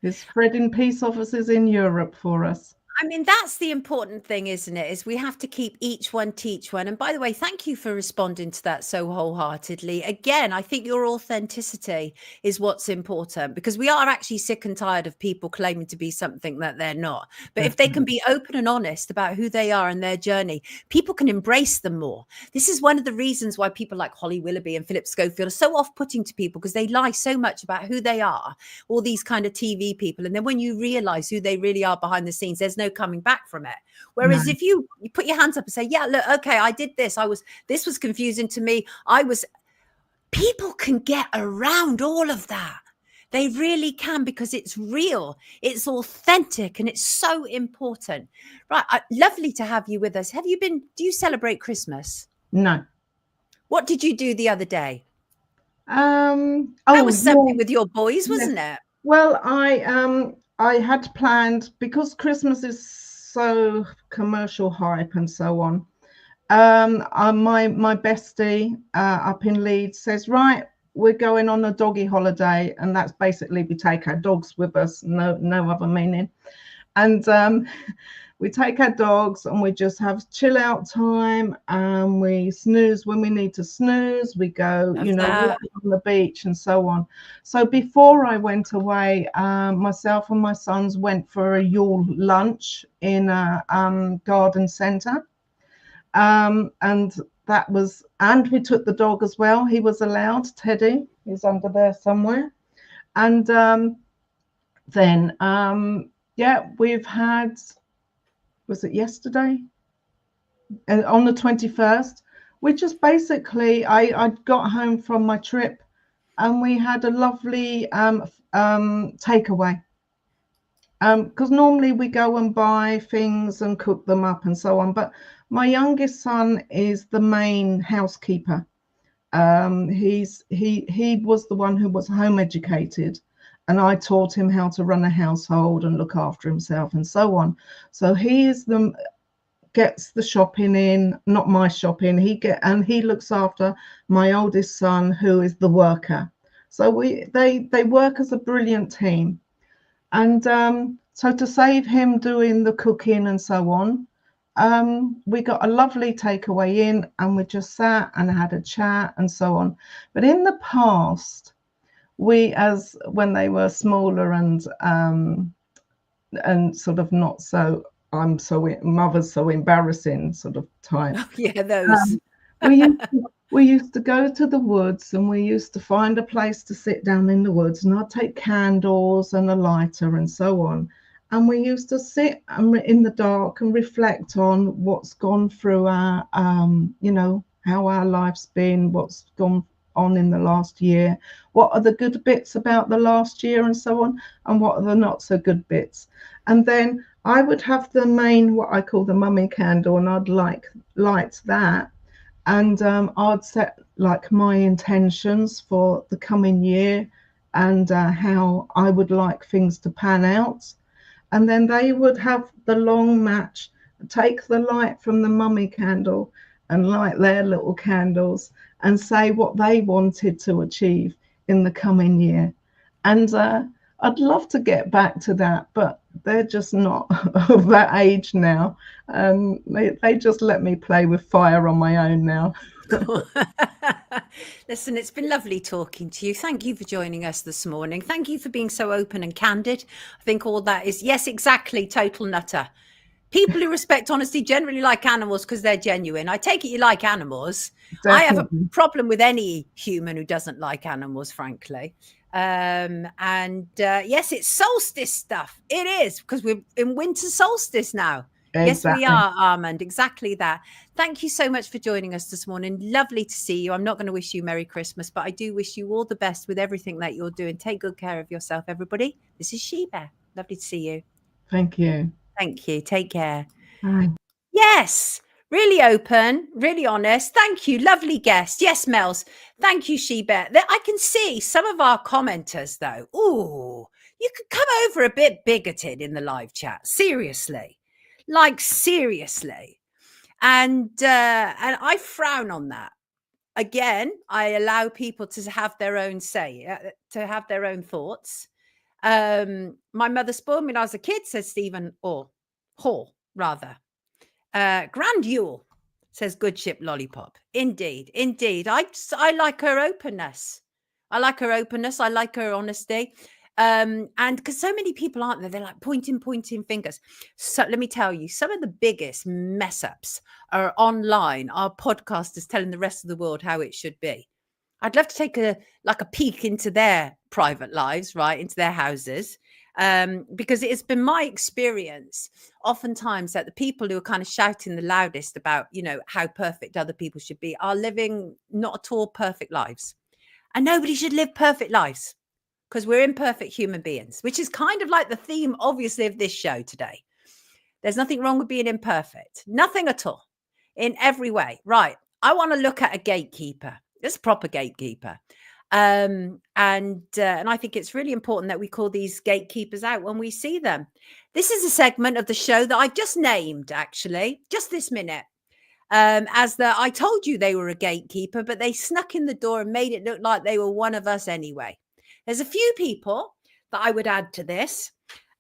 He's spreading peace officers in Europe for us. I mean, that's the important thing, isn't it? Is we have to keep each one teach one. And by the way, thank you for responding to that so wholeheartedly. Again, I think your authenticity is what's important, because we are actually sick and tired of people claiming to be something that they're not. But if they can be open and honest about who they are and their journey, people can embrace them more. This is one of the reasons why people like Holly Willoughby and Philip Schofield are so off-putting to people, because they lie so much about who they are, all these kind of TV people. And then when you realize who they really are behind the scenes, there's no coming back from it. Whereas if you put your hands up and say, yeah, look, okay, I did this. This was confusing to me. People can get around all of that. They really can, because it's real, it's authentic, and it's so important. Right. Lovely to have you with us. Do you celebrate Christmas? No. What did you do the other day? That was something with your boys, wasn't it? Well, I had planned, because Christmas is so commercial hype and so on. My bestie up in Leeds says, right, we're going on a doggy holiday, and that's basically we take our dogs with us, no other meaning. And we take our dogs and we just have chill out time, and we snooze when we need to snooze. We go, Love that. on the beach and so on. So before I went away, myself and my sons went for a Yule lunch in a garden centre. And that was, and we took the dog as well. He was allowed, Teddy. He's under there somewhere. And then, yeah, we've had, was it yesterday? On the 21st, we just basically, I got home from my trip and we had a lovely takeaway. Because normally we go and buy things and cook them up and so on. But my youngest son is the main housekeeper. He was the one who was home educated, and I taught him how to run a household and look after himself and so on. So he is gets the shopping in, not my shopping. He looks after my oldest son, who is the worker. So they work as a brilliant team. And so to save him doing the cooking and so on, we got a lovely takeaway in, and we just sat and had a chat and so on. But in the past, when they were smaller and sort of not so, mother's so embarrassing sort of type. Oh, yeah, those. We used to go to the woods, and we used to find a place to sit down in the woods, and I'd take candles and a lighter and so on. And we used to sit in the dark and reflect on what's gone through our, how our life's been, what's gone on in the last year, what are the good bits about the last year and so on, and what are the not so good bits. And then I would have the main, what I call the mummy candle, and I'd light that. And I'd set like my intentions for the coming year and how I would like things to pan out. And then they would have the long match, take the light from the mummy candle and light their little candles and say what they wanted to achieve in the coming year. And I'd love to get back to that, but they're just not of that age now. They just let me play with fire on my own now. Listen, it's been lovely talking to you. Thank you for joining us this morning. Thank you for being so open and candid. I think all that is, yes, exactly, total nutter. People who respect honesty generally like animals because they're genuine. I take it you like animals. Definitely. I have a problem with any human who doesn't like animals, frankly. Yes, it's solstice stuff. It is, because we're in winter solstice now. Exactly. Yes, we are, Armand. Exactly that. Thank you so much for joining us this morning. Lovely to see you. I'm not going to wish you Merry Christmas, but I do wish you all the best with everything that you're doing. Take good care of yourself, everybody. This is Sheba. Lovely to see you. Thank you. Thank you. Take care. Bye. Yes. Really open, really honest. Thank you. Lovely guest. Yes, Mels. Thank you, Sheba. I can see some of our commenters, though. Ooh, you could come over a bit bigoted in the live chat. Seriously. Like, seriously. And I frown on that. Again, I allow people to have their own say, to have their own thoughts. My mother spoiled me when I was a kid, says Stephen Hall, rather. Grand Yule, says Good Ship Lollipop. Indeed. I like her openness. I like her honesty. And because so many people aren't there, they're like pointing fingers. So let me tell you, some of the biggest mess ups are online. Our podcasters telling the rest of the world how it should be. I'd love to take a peek into their private lives, right, into their houses. Because it has been my experience oftentimes that the people who are kind of shouting the loudest about, how perfect other people should be are living not at all perfect lives. And nobody should live perfect lives because we're imperfect human beings, which is kind of like the theme, obviously, of this show today. There's nothing wrong with being imperfect. Nothing at all in every way. Right. I want to look at a gatekeeper. This proper gatekeeper. And I think it's really important that we call these gatekeepers out when we see them. This is a segment of the show that I've just named, actually, just this minute. I told you they were a gatekeeper, but they snuck in the door and made it look like they were one of us anyway. There's a few people that I would add to this.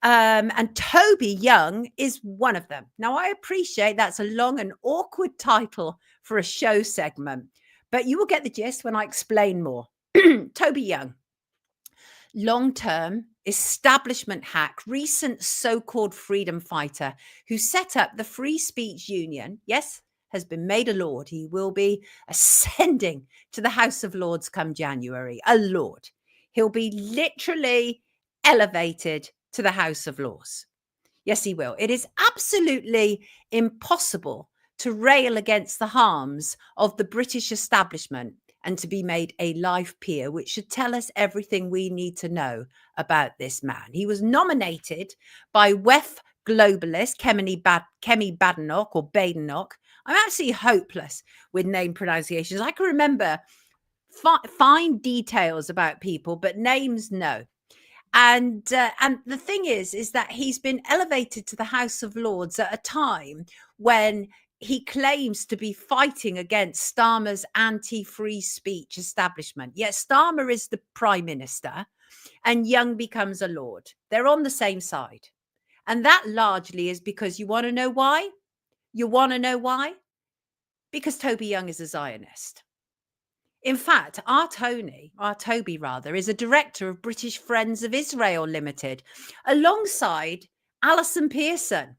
And Toby Young is one of them. Now, I appreciate that's a long and awkward title for a show segment, but you will get the gist when I explain more. Toby Young, long-term establishment hack, recent so-called freedom fighter who set up the Free Speech Union, yes, has been made a lord. He will be ascending to the House of Lords come January, a lord. He'll be literally elevated to the House of Lords. Yes, he will. It is absolutely impossible to rail against the harms of the British establishment and to be made a life peer, which should tell us everything we need to know about this man. He was nominated by WEF globalist Kemi Badenoch or Badenoch. I'm absolutely hopeless with name pronunciations. I can remember fine details about people, but names, no. And the thing is that he's been elevated to the House of Lords at a time when he claims to be fighting against Starmer's anti-free speech establishment. Yet Starmer is the Prime Minister and Young becomes a Lord. They're on the same side. And that largely is because you want to know why? You want to know why? Because Toby Young is a Zionist. In fact, our Toby is a director of British Friends of Israel Limited, alongside Alison Pearson,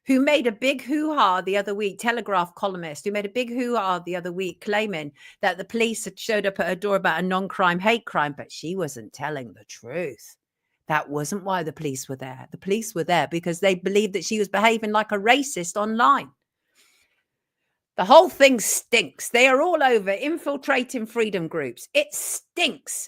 who made a big hoo-ha the other week, Telegraph columnist, who made a big hoo-ha the other week claiming that the police had showed up at her door about a non-crime hate crime, but she wasn't telling the truth. That wasn't why the police were there. The police were there because they believed that she was behaving like a racist online. The whole thing stinks. They are all over infiltrating freedom groups. It stinks.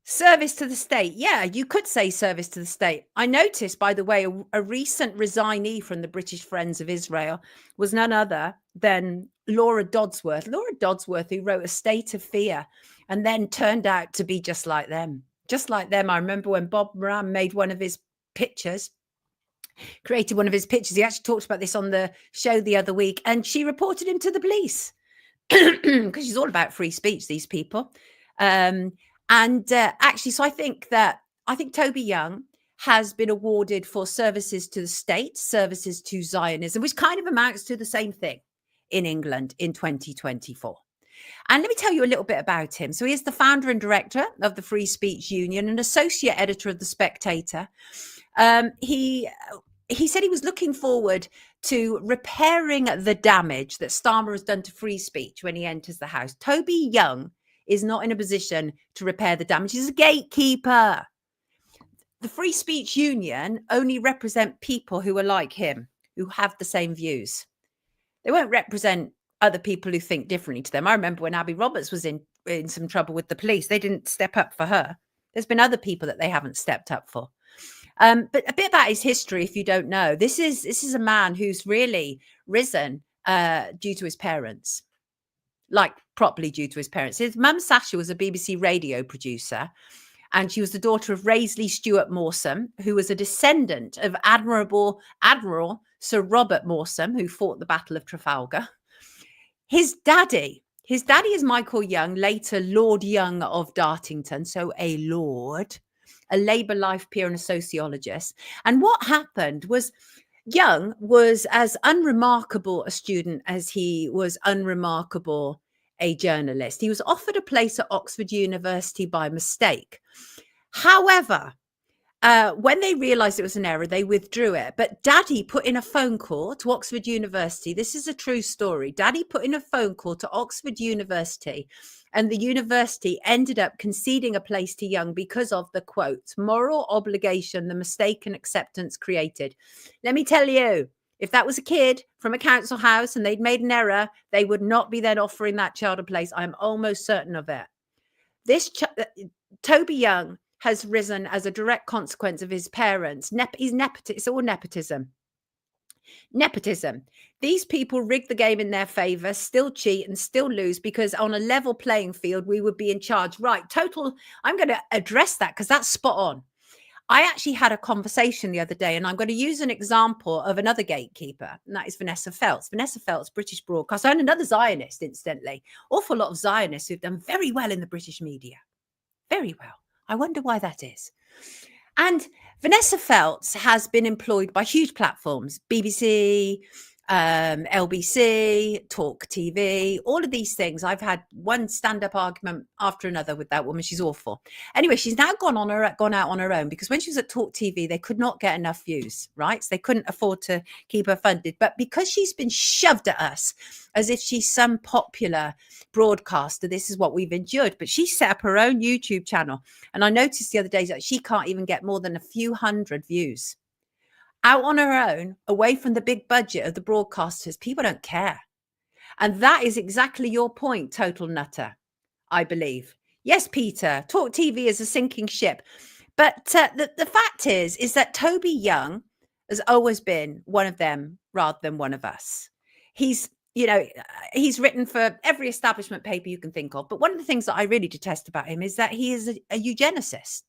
Service to the state. Yeah, you could say service to the state. I noticed, by the way, a recent resignee from the British Friends of Israel was none other than Laura Dodsworth. Laura Dodsworth, who wrote A State of Fear and then turned out to be just like them. Just like them. I remember when Bob Moran made one of his pictures, created one of his pictures. He actually talked about this on the show the other week, and she reported him to the police because she's all about free speech, these people. Actually, so I think Toby Young has been awarded for services to the state, services to Zionism, which kind of amounts to the same thing in England in 2024. And let me tell you a little bit about him. So he is the founder and director of the Free Speech Union, an associate editor of The Spectator. He said he was looking forward to repairing the damage that Starmer has done to free speech when he enters the House. Toby Young is not in a position to repair the damage. He's a gatekeeper. The Free Speech Union only represent people who are like him, who have the same views. They won't represent other people who think differently to them. I remember when Abby Roberts was in some trouble with the police, they didn't step up for her. There's been other people that they haven't stepped up for. But a bit about his history, if you don't know, this is a man who's really risen due to his parents, like properly due to his parents. His mum, Sasha, was a BBC radio producer, and she was the daughter of Raisley Stuart Mawson, who was a descendant of Admiral Sir Robert Mawson, who fought the Battle of Trafalgar. His daddy is Michael Young, later Lord Young of Dartington, so a lord, a Labour life peer and a sociologist. And what happened was Young was as unremarkable a student as he was unremarkable a journalist. He was offered a place at Oxford University by mistake. However, when they realised it was an error, they withdrew it. But Daddy put in a phone call to Oxford University. This is a true story. Daddy put in a phone call to Oxford University, and the university ended up conceding a place to Young because of the, quote, moral obligation the mistaken acceptance created. Let me tell you, if that was a kid from a council house and they'd made an error, they would not be then offering that child a place. I'm almost certain of it. Toby Young has risen as a direct consequence of his parents. It's all nepotism. Nepotism. These people rig the game in their favor, still cheat and still lose, because on a level playing field, we would be in charge. Right. Total. I'm going to address that because that's spot on. I actually had a conversation the other day, and I'm going to use an example of another gatekeeper, and that is Vanessa Feltz. Vanessa Feltz, British broadcaster, and another Zionist, incidentally. Awful lot of Zionists who've done very well in the British media. Very well. I wonder why that is. And Vanessa Feltz has been employed by huge platforms, BBC, LBC, Talk TV, all of these things. I've had one stand-up argument after another with that woman. She's awful. Anyway, she's now gone out on her own, because when she was at Talk TV, they could not get enough views, right? So they couldn't afford to keep her funded. But because she's been shoved at us as if she's some popular broadcaster, this is what we've endured. But she set up her own YouTube channel. And I noticed the other day that she can't even get more than a few hundred views. Out on her own, away from the big budget of the broadcasters, people don't care. And that is exactly your point, total nutter, I believe. Yes, Peter, Talk TV is a sinking ship. But the fact is that Toby Young has always been one of them rather than one of us. He's written for every establishment paper you can think of. But one of the things that I really detest about him is that he is a eugenicist.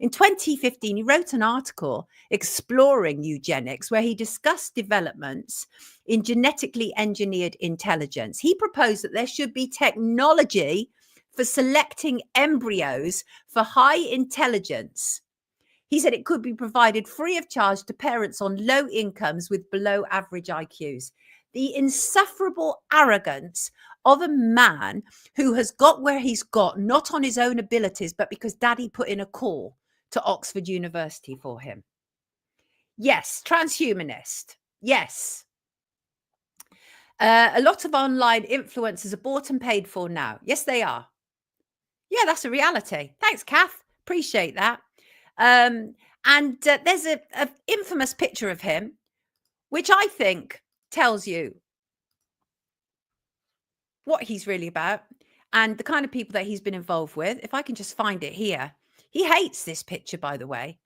In 2015, he wrote an article exploring eugenics, where he discussed developments in genetically engineered intelligence. He proposed that there should be technology for selecting embryos for high intelligence. He said it could be provided free of charge to parents on low incomes with below average IQs. The insufferable arrogance of a man who has got where he's got, not on his own abilities, but because daddy put in a call to Oxford University for him. Yes, transhumanist. Yes. A lot of online influencers are bought and paid for now. Yes, they are. Yeah, that's a reality. Thanks, Kath. Appreciate that. And there's a infamous picture of him, which I think tells you what he's really about and the kind of people that he's been involved with. If I can just find it here. He hates this picture, by the way.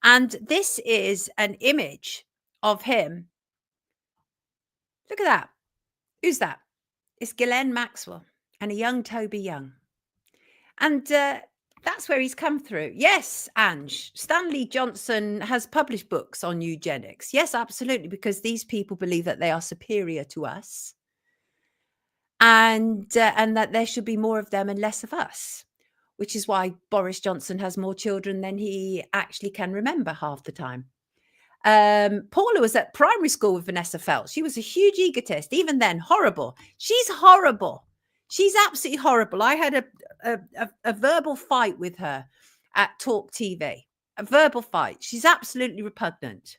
And this is an image of him. Look at that. Who's that? It's Ghislaine Maxwell and a young Toby Young. And that's where he's come through. Yes, Ange. Stanley Johnson has published books on eugenics. Yes, absolutely, because these people believe that they are superior to us. And that there should be more of them and less of us. Which is why Boris Johnson has more children than he actually can remember half the time. Paula was at primary school with Vanessa Feltz. She was a huge egotist. Even then, horrible. She's horrible. She's absolutely horrible. I had a verbal fight with her at Talk TV. A verbal fight. She's absolutely repugnant.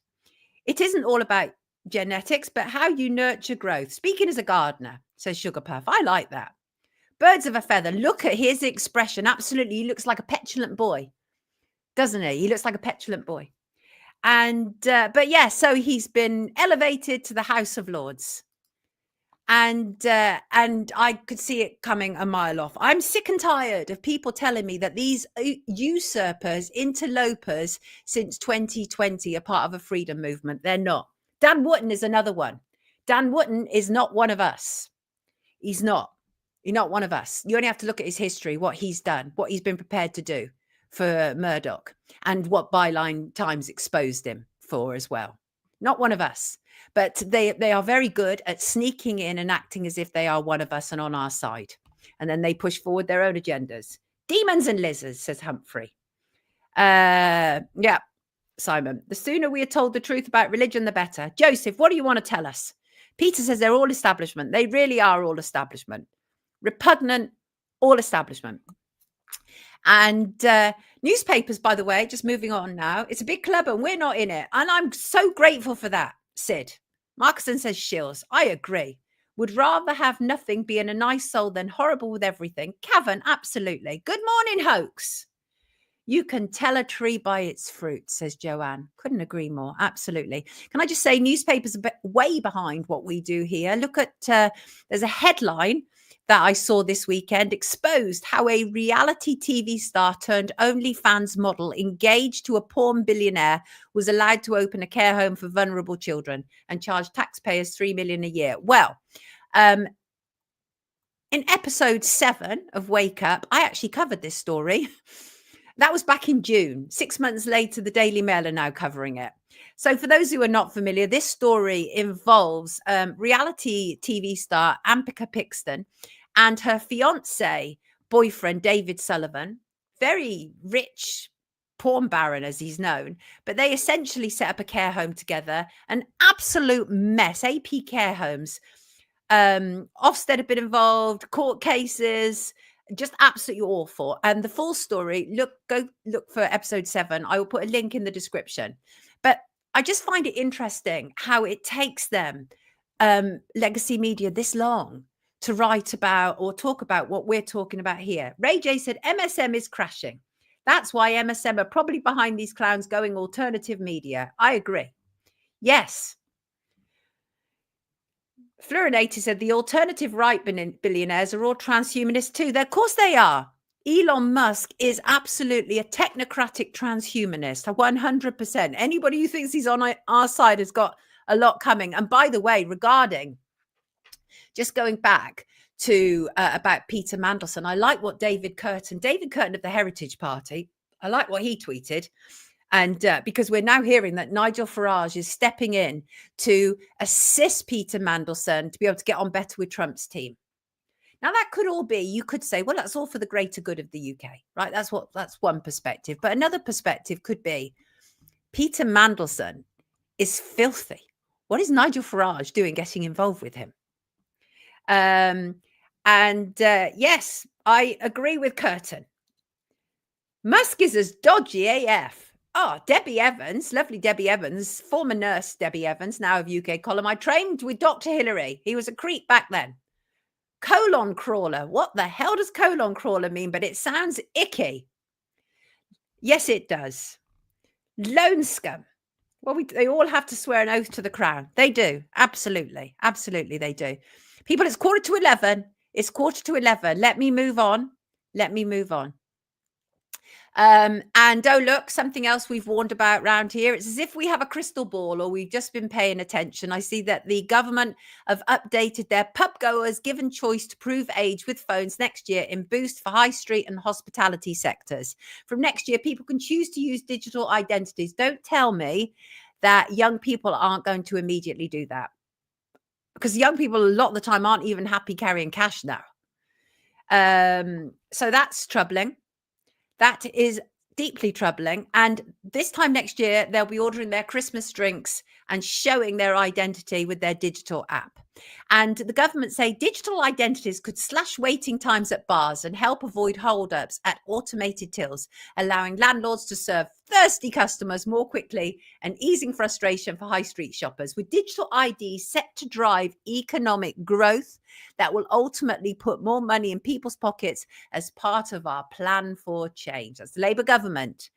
It isn't all about genetics, but how you nurture growth. Speaking as a gardener, says Sugar Puff. I like that. Birds of a feather. Look at his expression. Absolutely. He looks like a petulant boy, doesn't he? He looks like a petulant boy. And, but yeah, so he's been elevated to the House of Lords. And I could see it coming a mile off. I'm sick and tired of people telling me that these usurpers, interlopers since 2020 are part of a freedom movement. They're not. Dan Wootton is another one. Dan Wootton is not one of us. He's not. You're not one of us. You only have to look at his history, what he's done, what he's been prepared to do for Murdoch, and what Byline Times exposed him for as well. Not one of us. But they are very good at sneaking in and acting as if they are one of us and on our side. And then they push forward their own agendas. Demons and lizards, says Humphrey. Yeah, Simon. The sooner we are told the truth about religion, the better. Joseph, what do you want to tell us? Peter says they're all establishment. They really are all establishment. Repugnant, all establishment. And newspapers, by the way, just moving on now. It's a big club and we're not in it. And I'm so grateful for that, Sid. Markson says shills. I agree. Would rather have nothing, being a nice soul, than horrible with everything. Cavan, absolutely. Good morning, Hoax. You can tell a tree by its fruit, says Joanne. Couldn't agree more. Absolutely. Can I just say newspapers are way behind what we do here. Look at, there's a headline that I saw this weekend exposed how a reality TV star turned OnlyFans model engaged to a porn billionaire was allowed to open a care home for vulnerable children and charge taxpayers $3 million a year. Well, in episode 7 of Wake Up, I actually covered this story. That was back in June. 6 months later, the Daily Mail are now covering it. So for those who are not familiar, this story involves reality TV star Ampika Pixton and her fiance boyfriend, David Sullivan, very rich porn baron as he's known, but they essentially set up a care home together, an absolute mess, AP care homes. Ofsted have been involved, court cases, just absolutely awful. And the full story, go look for episode 7. I will put a link in the description. But I just find it interesting how it takes them, legacy media, this long to write about or talk about what we're talking about here. Ray J said MSM is crashing. That's why MSM are probably behind these clowns going alternative media. I agree. Yes. Fluorinator said the alternative right billionaires are all transhumanists too. Of course they are. Elon Musk is absolutely a technocratic transhumanist, 100%. Anybody who thinks he's on our side has got a lot coming. And by the way, regarding just going back to about Peter Mandelson, I like what David Curtin of the Heritage Party, I like what he tweeted. And because we're now hearing that Nigel Farage is stepping in to assist Peter Mandelson to be able to get on better with Trump's team. Now, that could all be, you could say, well, that's all for the greater good of the UK, right? That's one perspective. But another perspective could be Peter Mandelson is filthy. What is Nigel Farage doing getting involved with him? Yes, I agree with Curtin. Musk is as dodgy AF. Oh, Debbie Evans, lovely Debbie Evans, former nurse Debbie Evans, now of UK column. I trained with Dr. Hillary. He was a creep back then. Colon crawler. What the hell does colon crawler mean? But it sounds icky. Yes, it does. Lone scum. Well, they all have to swear an oath to the crown. They do. Absolutely. Absolutely, they do. People, it's 11:15. It's 11:15. Let me move on. And oh, look, something else we've warned about around here. It's as if we have a crystal ball or we've just been paying attention. I see that the government have updated their pub goers given choice to prove age with phones next year in boost for high street and hospitality sectors. From next year, people can choose to use digital identities. Don't tell me that young people aren't going to immediately do that, because young people a lot of the time aren't even happy carrying cash now. So that's troubling. That is deeply troubling. And this time next year, they'll be ordering their Christmas drinks and showing their identity with their digital app. And the government say digital identities could slash waiting times at bars and help avoid holdups at automated tills, allowing landlords to serve thirsty customers more quickly and easing frustration for high street shoppers. With digital ID set to drive economic growth that will ultimately put more money in people's pockets as part of our plan for change. That's the Labour government.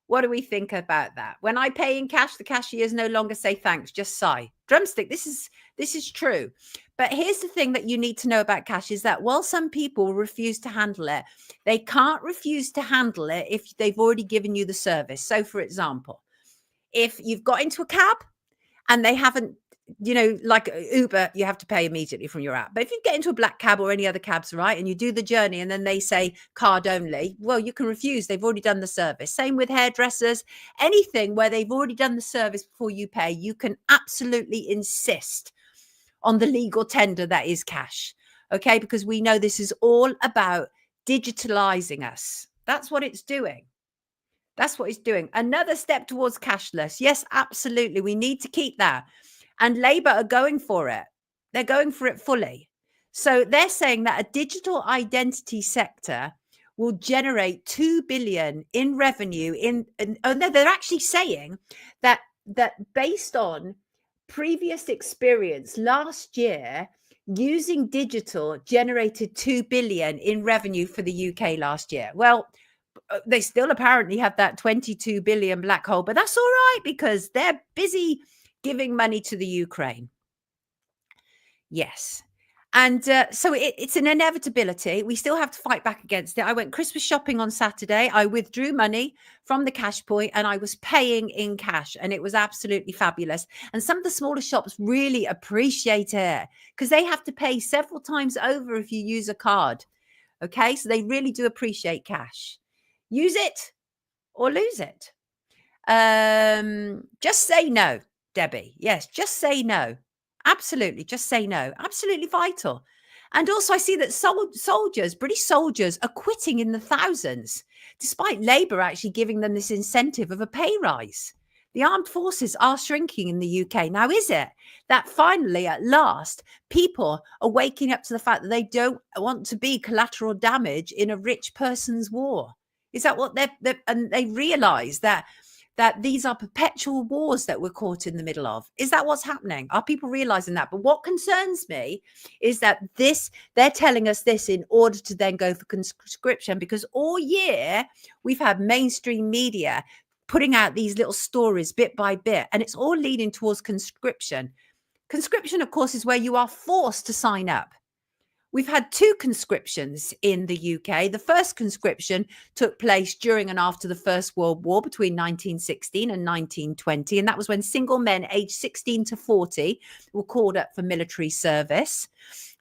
What do we think about that? When I pay in cash, the cashiers no longer say thanks, just sigh. Drumstick, this is true. But here's the thing that you need to know about cash is that while some people refuse to handle it, they can't refuse to handle it if they've already given you the service. So, for example, if you've got into a cab and they haven't, like Uber, you have to pay immediately from your app. But if you get into a black cab or any other cabs, right, and you do the journey and then they say card only, well, you can refuse. They've already done the service. Same with hairdressers. Anything where they've already done the service before you pay, you can absolutely insist on the legal tender that is cash. Okay, because we know this is all about digitalizing us. That's what it's doing. That's what it's doing. Another step towards cashless. Yes, absolutely. We need to keep that. And Labour are going for it. They're going for it fully. So they're saying that a digital identity sector will generate 2 billion in revenue. They're actually saying that based on previous experience last year, using digital generated 2 billion in revenue for the UK last year. Well, they still apparently have that 22 billion black hole, but that's all right because they're busy giving money to the Ukraine. Yes. And so it's an inevitability. We still have to fight back against it. I went Christmas shopping on Saturday. I withdrew money from the cash point and I was paying in cash. And it was absolutely fabulous. And some of the smaller shops really appreciate it because they have to pay several times over if you use a card. Okay, so they really do appreciate cash. Use it or lose it. Just say no, Debbie. Yes, just say no. Absolutely, just say no. Absolutely vital. And also, I see that soldiers, British soldiers, are quitting in the thousands, despite Labour actually giving them this incentive of a pay rise. The armed forces are shrinking in the UK. Now, is it that finally, at last, people are waking up to the fact that they don't want to be collateral damage in a rich person's war? Is that what and they realise that these are perpetual wars that we're caught in the middle of? Is that what's happening? Are people realising that? But what concerns me is that they're telling us this in order to then go for conscription, because all year we've had mainstream media putting out these little stories bit by bit, and it's all leading towards conscription. Conscription, of course, is where you are forced to sign up. We've had 2 conscriptions in the UK. The first conscription took place during and after the First World War between 1916 and 1920. And that was when single men aged 16 to 40 were called up for military service.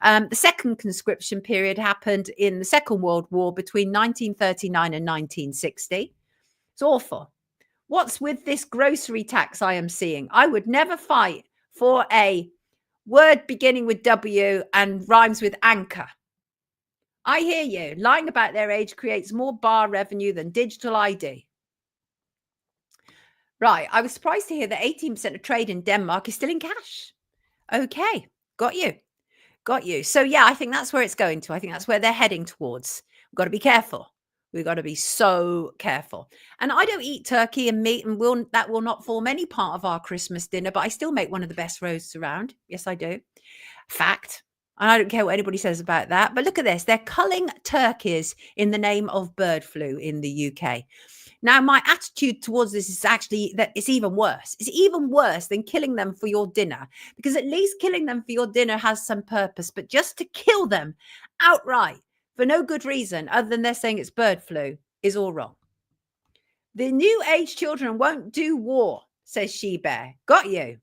The second conscription period happened in the Second World War between 1939 and 1960. It's awful. What's with this grocery tax I am seeing? I would never fight for a word beginning with W and rhymes with anchor. I hear you. Lying about their age creates more bar revenue than digital ID. Right. I was surprised to hear that 18% of trade in Denmark is still in cash. Okay. Got you. Got you. So, yeah, I think that's where it's going to. I think that's where they're heading towards. We've got to be careful. We've got to be so careful. And I don't eat turkey and meat, and that will not form any part of our Christmas dinner, but I still make one of the best roasts around. Yes, I do. Fact. And I don't care what anybody says about that. But look at this. They're culling turkeys in the name of bird flu in the UK. Now, my attitude towards this is actually that it's even worse. It's even worse than killing them for your dinner, because at least killing them for your dinner has some purpose. But just to kill them outright for no good reason other than they're saying it's bird flu is all wrong. The new age children won't do war, says She Bear. Got you.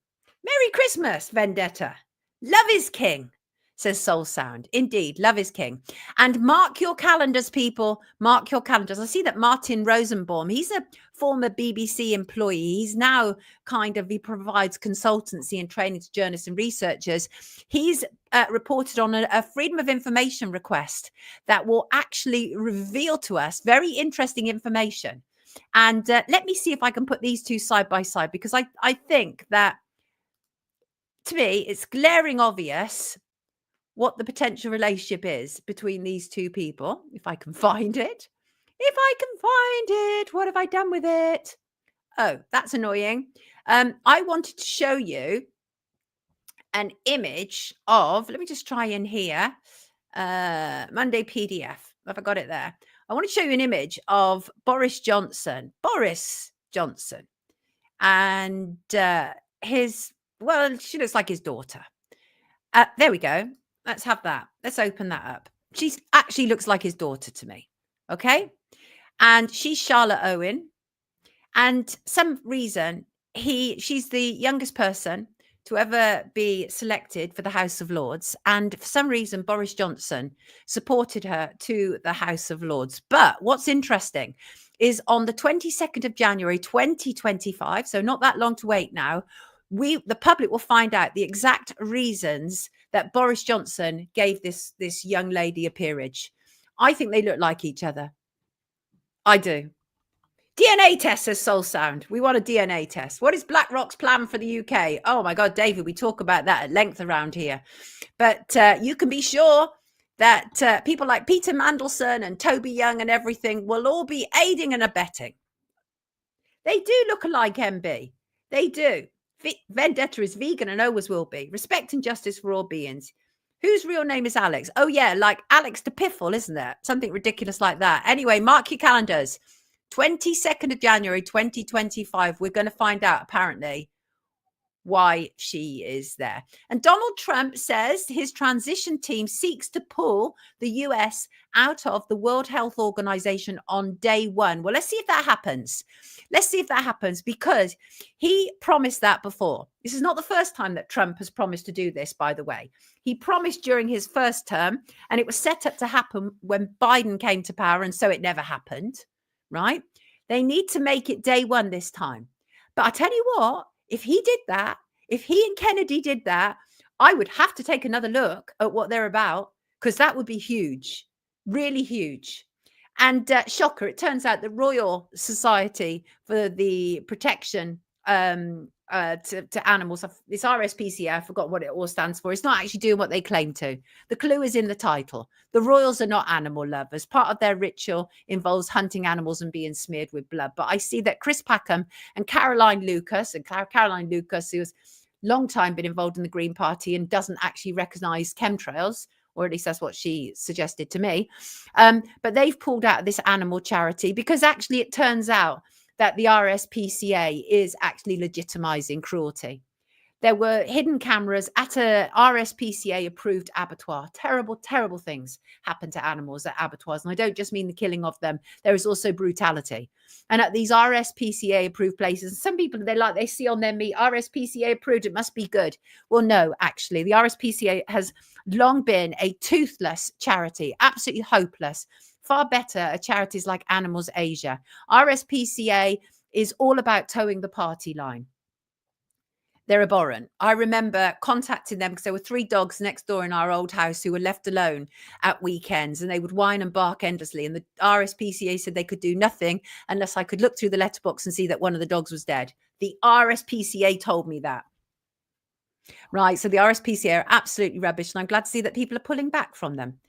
Merry Christmas, Vendetta. Love is king, says Soul Sound. Indeed, love is king. And mark your calendars, people. Mark your calendars. I see that Martin Rosenbaum, he's a former BBC employee. He's now he provides consultancy and training to journalists and researchers. He's reported on a Freedom of Information request that will actually reveal to us very interesting information. And let me see if I can put these two side by side, because I think that, to me, it's glaring obvious what the potential relationship is between these two people. If I can find it. If I can find it. What have I done with it? Oh, that's annoying. I wanted to show you an image of, let me just try in here, Monday PDF. Have I got it there? I want to show you an image of Boris Johnson. Boris Johnson. And she looks like his daughter. There we go. Let's have that. Let's open that up. She actually looks like his daughter to me. Okay. And she's Charlotte Owen. And some reason she's the youngest person to ever be selected for the House of Lords. And for some reason, Boris Johnson supported her to the House of Lords. But what's interesting is on the 22nd of January, 2025, so not that long to wait now, the public will find out the exact reasons that Boris Johnson gave this young lady a peerage. I think they look like each other. I do. DNA test, says Soul Sound. We want a DNA test. What is BlackRock's plan for the UK? Oh my God, David, we talk about that at length around here. But you can be sure that people like Peter Mandelson and Toby Young and everything will all be aiding and abetting. They do look alike, MB. They do. Vendetta is vegan and always will be. Respect and justice for all beings. Whose real name is Alex? Oh, yeah, like Alex de Piffle, isn't it? Something ridiculous like that. Anyway, mark your calendars. 22nd of January, 2025. We're going to find out, apparently, why she is there. And Donald Trump says his transition team seeks to pull the US out of the World Health Organization on day one. Well, let's see if that happens. Let's see if that happens, because he promised that before. This is not the first time that Trump has promised to do this, by the way. He promised during his first term, and it was set up to happen when Biden came to power, and so it never happened, right? They need to make it day one this time. But I tell you what, if he did that, if he and Kennedy did that, I would have to take another look at what they're about, because that would be huge, really huge. And shocker, it turns out the Royal Society for the Protection to Animals, it's RSPCA, I forgot what it all stands for. It's not actually doing what they claim to. The clue is in the title. The royals are not animal lovers. Part of their ritual involves hunting animals and being smeared with blood. But I see that Chris Packham and Caroline Lucas, who has long time been involved in the Green Party and doesn't actually recognise chemtrails, or at least that's what she suggested to me. But they've pulled out of this animal charity because actually it turns out that the RSPCA is actually legitimising cruelty. There were hidden cameras at a RSPCA approved abattoir. Terrible, terrible things happen to animals at abattoirs. And I don't just mean the killing of them. There is also brutality. And at these RSPCA approved places, some people, they see on their meat, RSPCA approved, it must be good. Well, no, actually, the RSPCA has long been a toothless charity, absolutely hopeless. Far better are charities like Animals Asia. RSPCA is all about towing the party line. They're abhorrent. I remember contacting them because there were 3 dogs next door in our old house who were left alone at weekends, and they would whine and bark endlessly. And the RSPCA said they could do nothing unless I could look through the letterbox and see that one of the dogs was dead. The RSPCA told me that. Right. So the RSPCA are absolutely rubbish. And I'm glad to see that people are pulling back from them.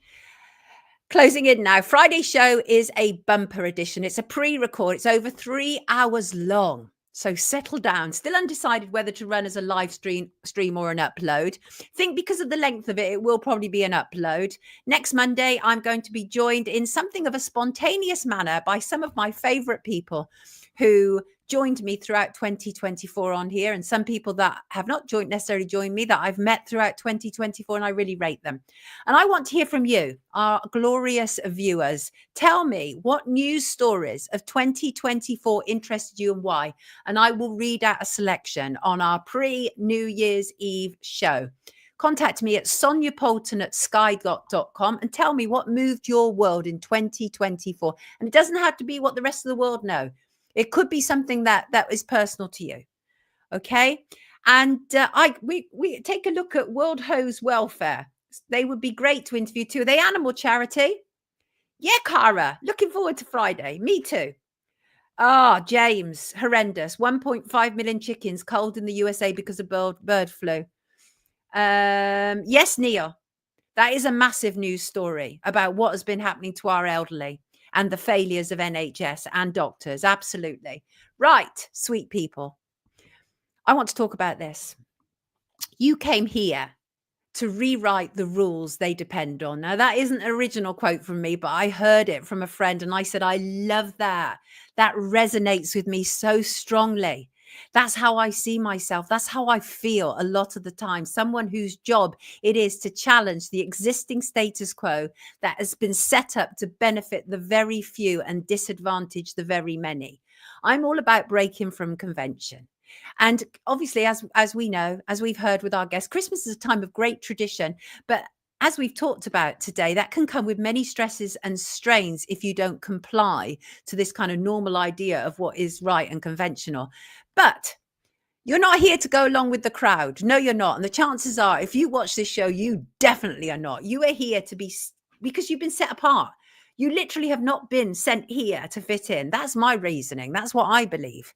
Closing in now. Friday's show is a bumper edition. It's a pre-record. It's over 3 hours long. So settle down. Still undecided whether to run as a live stream or an upload. Think because of the length of it, it will probably be an upload. Next Monday, I'm going to be joined in something of a spontaneous manner by some of my favorite people who joined me throughout 2024 on here, and some people that have not necessarily joined me that I've met throughout 2024, and I really rate them. And I want to hear from you, our glorious viewers. Tell me what news stories of 2024 interested you and why, and I will read out a selection on our pre-New Year's Eve show. Contact me at Sonia Poulton at skygot.com and tell me what moved your world in 2024. And it doesn't have to be what the rest of the world know. It could be something that is personal to you. Okay. And we take a look at World Hose Welfare. They would be great to interview too. Are they animal charity? Yeah, Cara. Looking forward to Friday. Me too. James, horrendous. 1.5 million chickens culled in the USA because of bird flu. Yes, Neil. That is a massive news story about what has been happening to our elderly and the failures of NHS and doctors. Absolutely. Right, sweet people. I want to talk about this. You came here to rewrite the rules they depend on. Now, that isn't an original quote from me, but I heard it from a friend and I said, I love that. That resonates with me so strongly. That's how I see myself. That's how I feel a lot of the time. Someone whose job it is to challenge the existing status quo that has been set up to benefit the very few and disadvantage the very many. I'm all about breaking from convention. And obviously, as we know, as we've heard with our guests, Christmas is a time of great tradition. But as we've talked about today, that can come with many stresses and strains if you don't comply to this kind of normal idea of what is right and conventional. But you're not here to go along with the crowd. No, you're not. And the chances are, if you watch this show, you definitely are not. You are here to be, because you've been set apart. You literally have not been sent here to fit in. That's my reasoning. That's what I believe.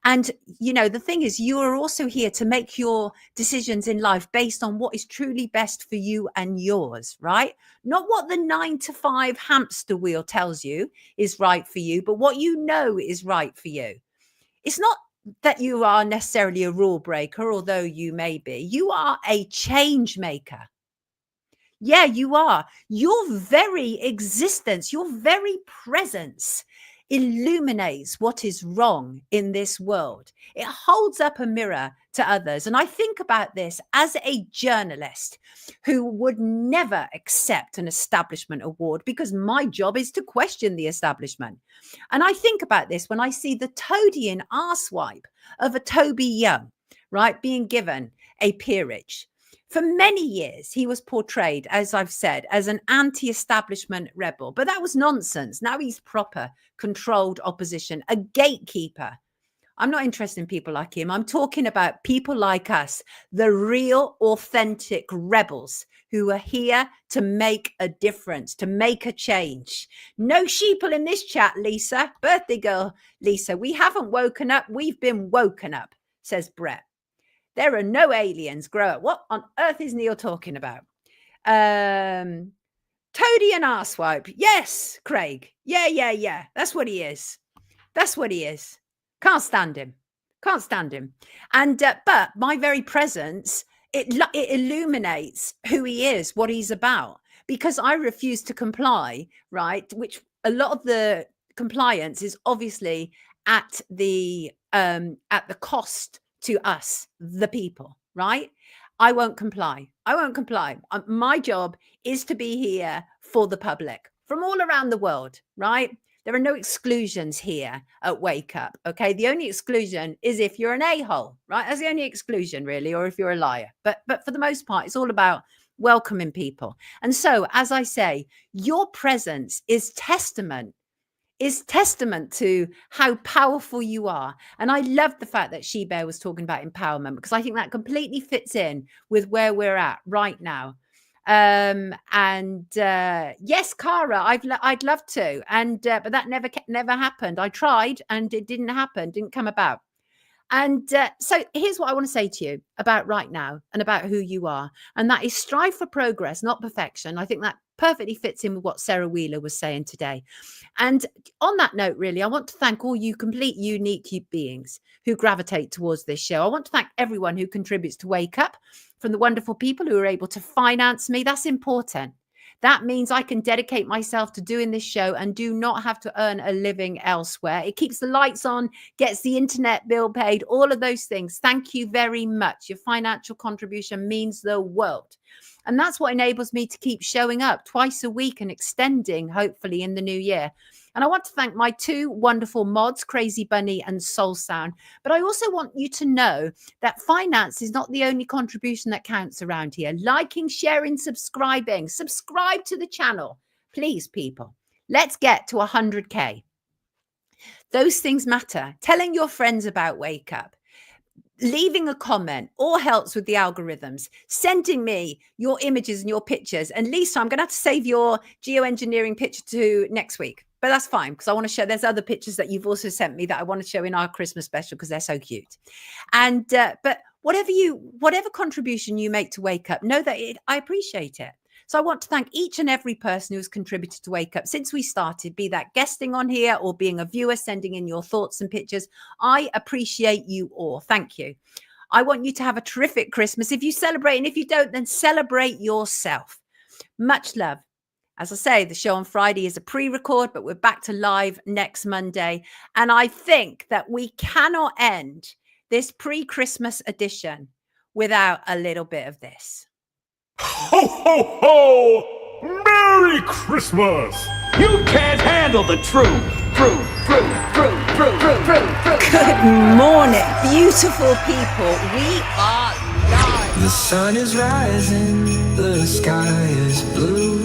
And, you know, the thing is, you are also here to make your decisions in life based on what is truly best for you and yours, right? Not what the 9-to-5 hamster wheel tells you is right for you, but what you know is right for you. It's not that you are necessarily a rule breaker, although you may be. You are a change maker. Yeah, you are. Your very existence, your very presence illuminates what is wrong in this world. It holds up a mirror to others. And I think about this as a journalist who would never accept an establishment award because my job is to question the establishment. And I think about this when I see the toadian arsewipe of a Toby Young, right, being given a peerage. For many years, he was portrayed, as I've said, as an anti-establishment rebel. But that was nonsense. Now he's proper controlled opposition, a gatekeeper. I'm not interested in people like him. I'm talking about people like us, the real, authentic rebels who are here to make a difference, to make a change. No sheeple in this chat, Lisa. Birthday girl, Lisa. We haven't woken up. We've been woken up, says Brett. There are no aliens. Grow up. What on earth is Neil talking about? Toady and arsewipe. Yes, Craig. Yeah. That's what he is. That's what he is. Can't stand him. Can't stand him. And but my very presence, it illuminates who he is, what he's about. Because I refuse to comply, right? Which a lot of the compliance is obviously at the cost to us, the people, right? I won't comply. I won't comply. My job is to be here for the public from all around the world, right? There are no exclusions here at Wake Up, okay? The only exclusion is if you're an a-hole, right? That's the only exclusion, really, or if you're a liar. But for the most part, it's all about welcoming people. And so, as I say, your presence is testament to how powerful you are. And I love the fact that She-Bear was talking about empowerment because I think that completely fits in with where we're at right now. Yes, Cara, I'd love to. But that never happened. I tried and it didn't happen, didn't come about. And so here's what I want to say to you about right now and about who you are. And that is strive for progress, not perfection. I think that perfectly fits in with what Sarah Wheeler was saying today. And on that note, really, I want to thank all you complete unique beings who gravitate towards this show. I want to thank everyone who contributes to Wake Up, from the wonderful people who are able to finance me. That's important. That means I can dedicate myself to doing this show and do not have to earn a living elsewhere. It keeps the lights on, gets the internet bill paid, all of those things. Thank you very much. Your financial contribution means the world. And that's what enables me to keep showing up twice a week and extending, hopefully, in the new year. And I want to thank my two wonderful mods, Crazy Bunny and Soul Sound. But I also want you to know that finance is not the only contribution that counts around here. Liking, sharing, subscribing. Subscribe to the channel. Please, people. Let's get to 100K. Those things matter. Telling your friends about Wake Up. Leaving a comment all helps with the algorithms. Sending me your images and your pictures. And Lisa, I'm going to have to save your geoengineering picture to next week. But that's fine because I want to show, there's other pictures that you've also sent me that I want to show in our Christmas special because they're so cute. And but whatever contribution you make to Wake Up, know that I appreciate it. So I want to thank each and every person who has contributed to Wake Up since we started, be that guesting on here or being a viewer, sending in your thoughts and pictures. I appreciate you all. Thank you. I want you to have a terrific Christmas. If you celebrate, and if you don't, then celebrate yourself. Much love. As I say, the show on Friday is a pre-record, but we're back to live next Monday. And I think that we cannot end this pre-Christmas edition without a little bit of this. Ho, ho, ho! Merry Christmas! You can't handle the truth. Truth. Good morning, beautiful people. We are live. The sun is rising, the sky is blue.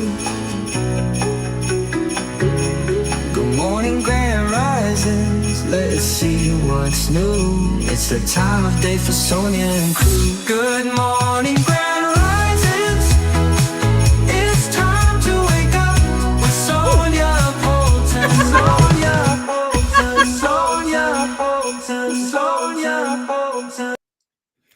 Good morning, grand risings, let's see what's new. It's the time of day for Sonia and crew. Good morning, grand risings, it's time to wake up with Sonia Poulton. Sonia Poulton, Sonia Poulton, Sonia Poulton.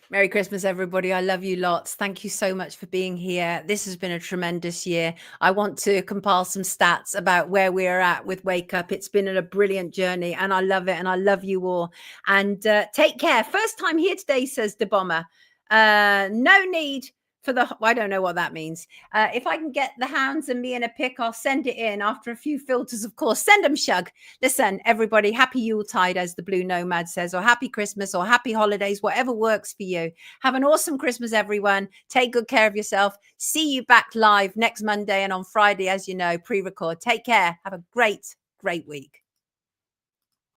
Merry Christmas, everybody. I love you lots. Thank you so much for being here. This has been a tremendous year. I want to compile some stats about where we are at with Wake Up. It's been a brilliant journey and I love it and I love you all. And take care. First time here today, says the bomber. No need for the, I don't know what that means. If I can get the hounds and me in a pick, I'll send it in after a few filters, of course. Send them, Shug. Listen, everybody, happy Yuletide, as the Blue Nomad says, or happy Christmas or happy holidays, whatever works for you. Have an awesome Christmas, everyone. Take good care of yourself. See you back live next Monday and on Friday, as you know, pre-record. Take care. Have a great week.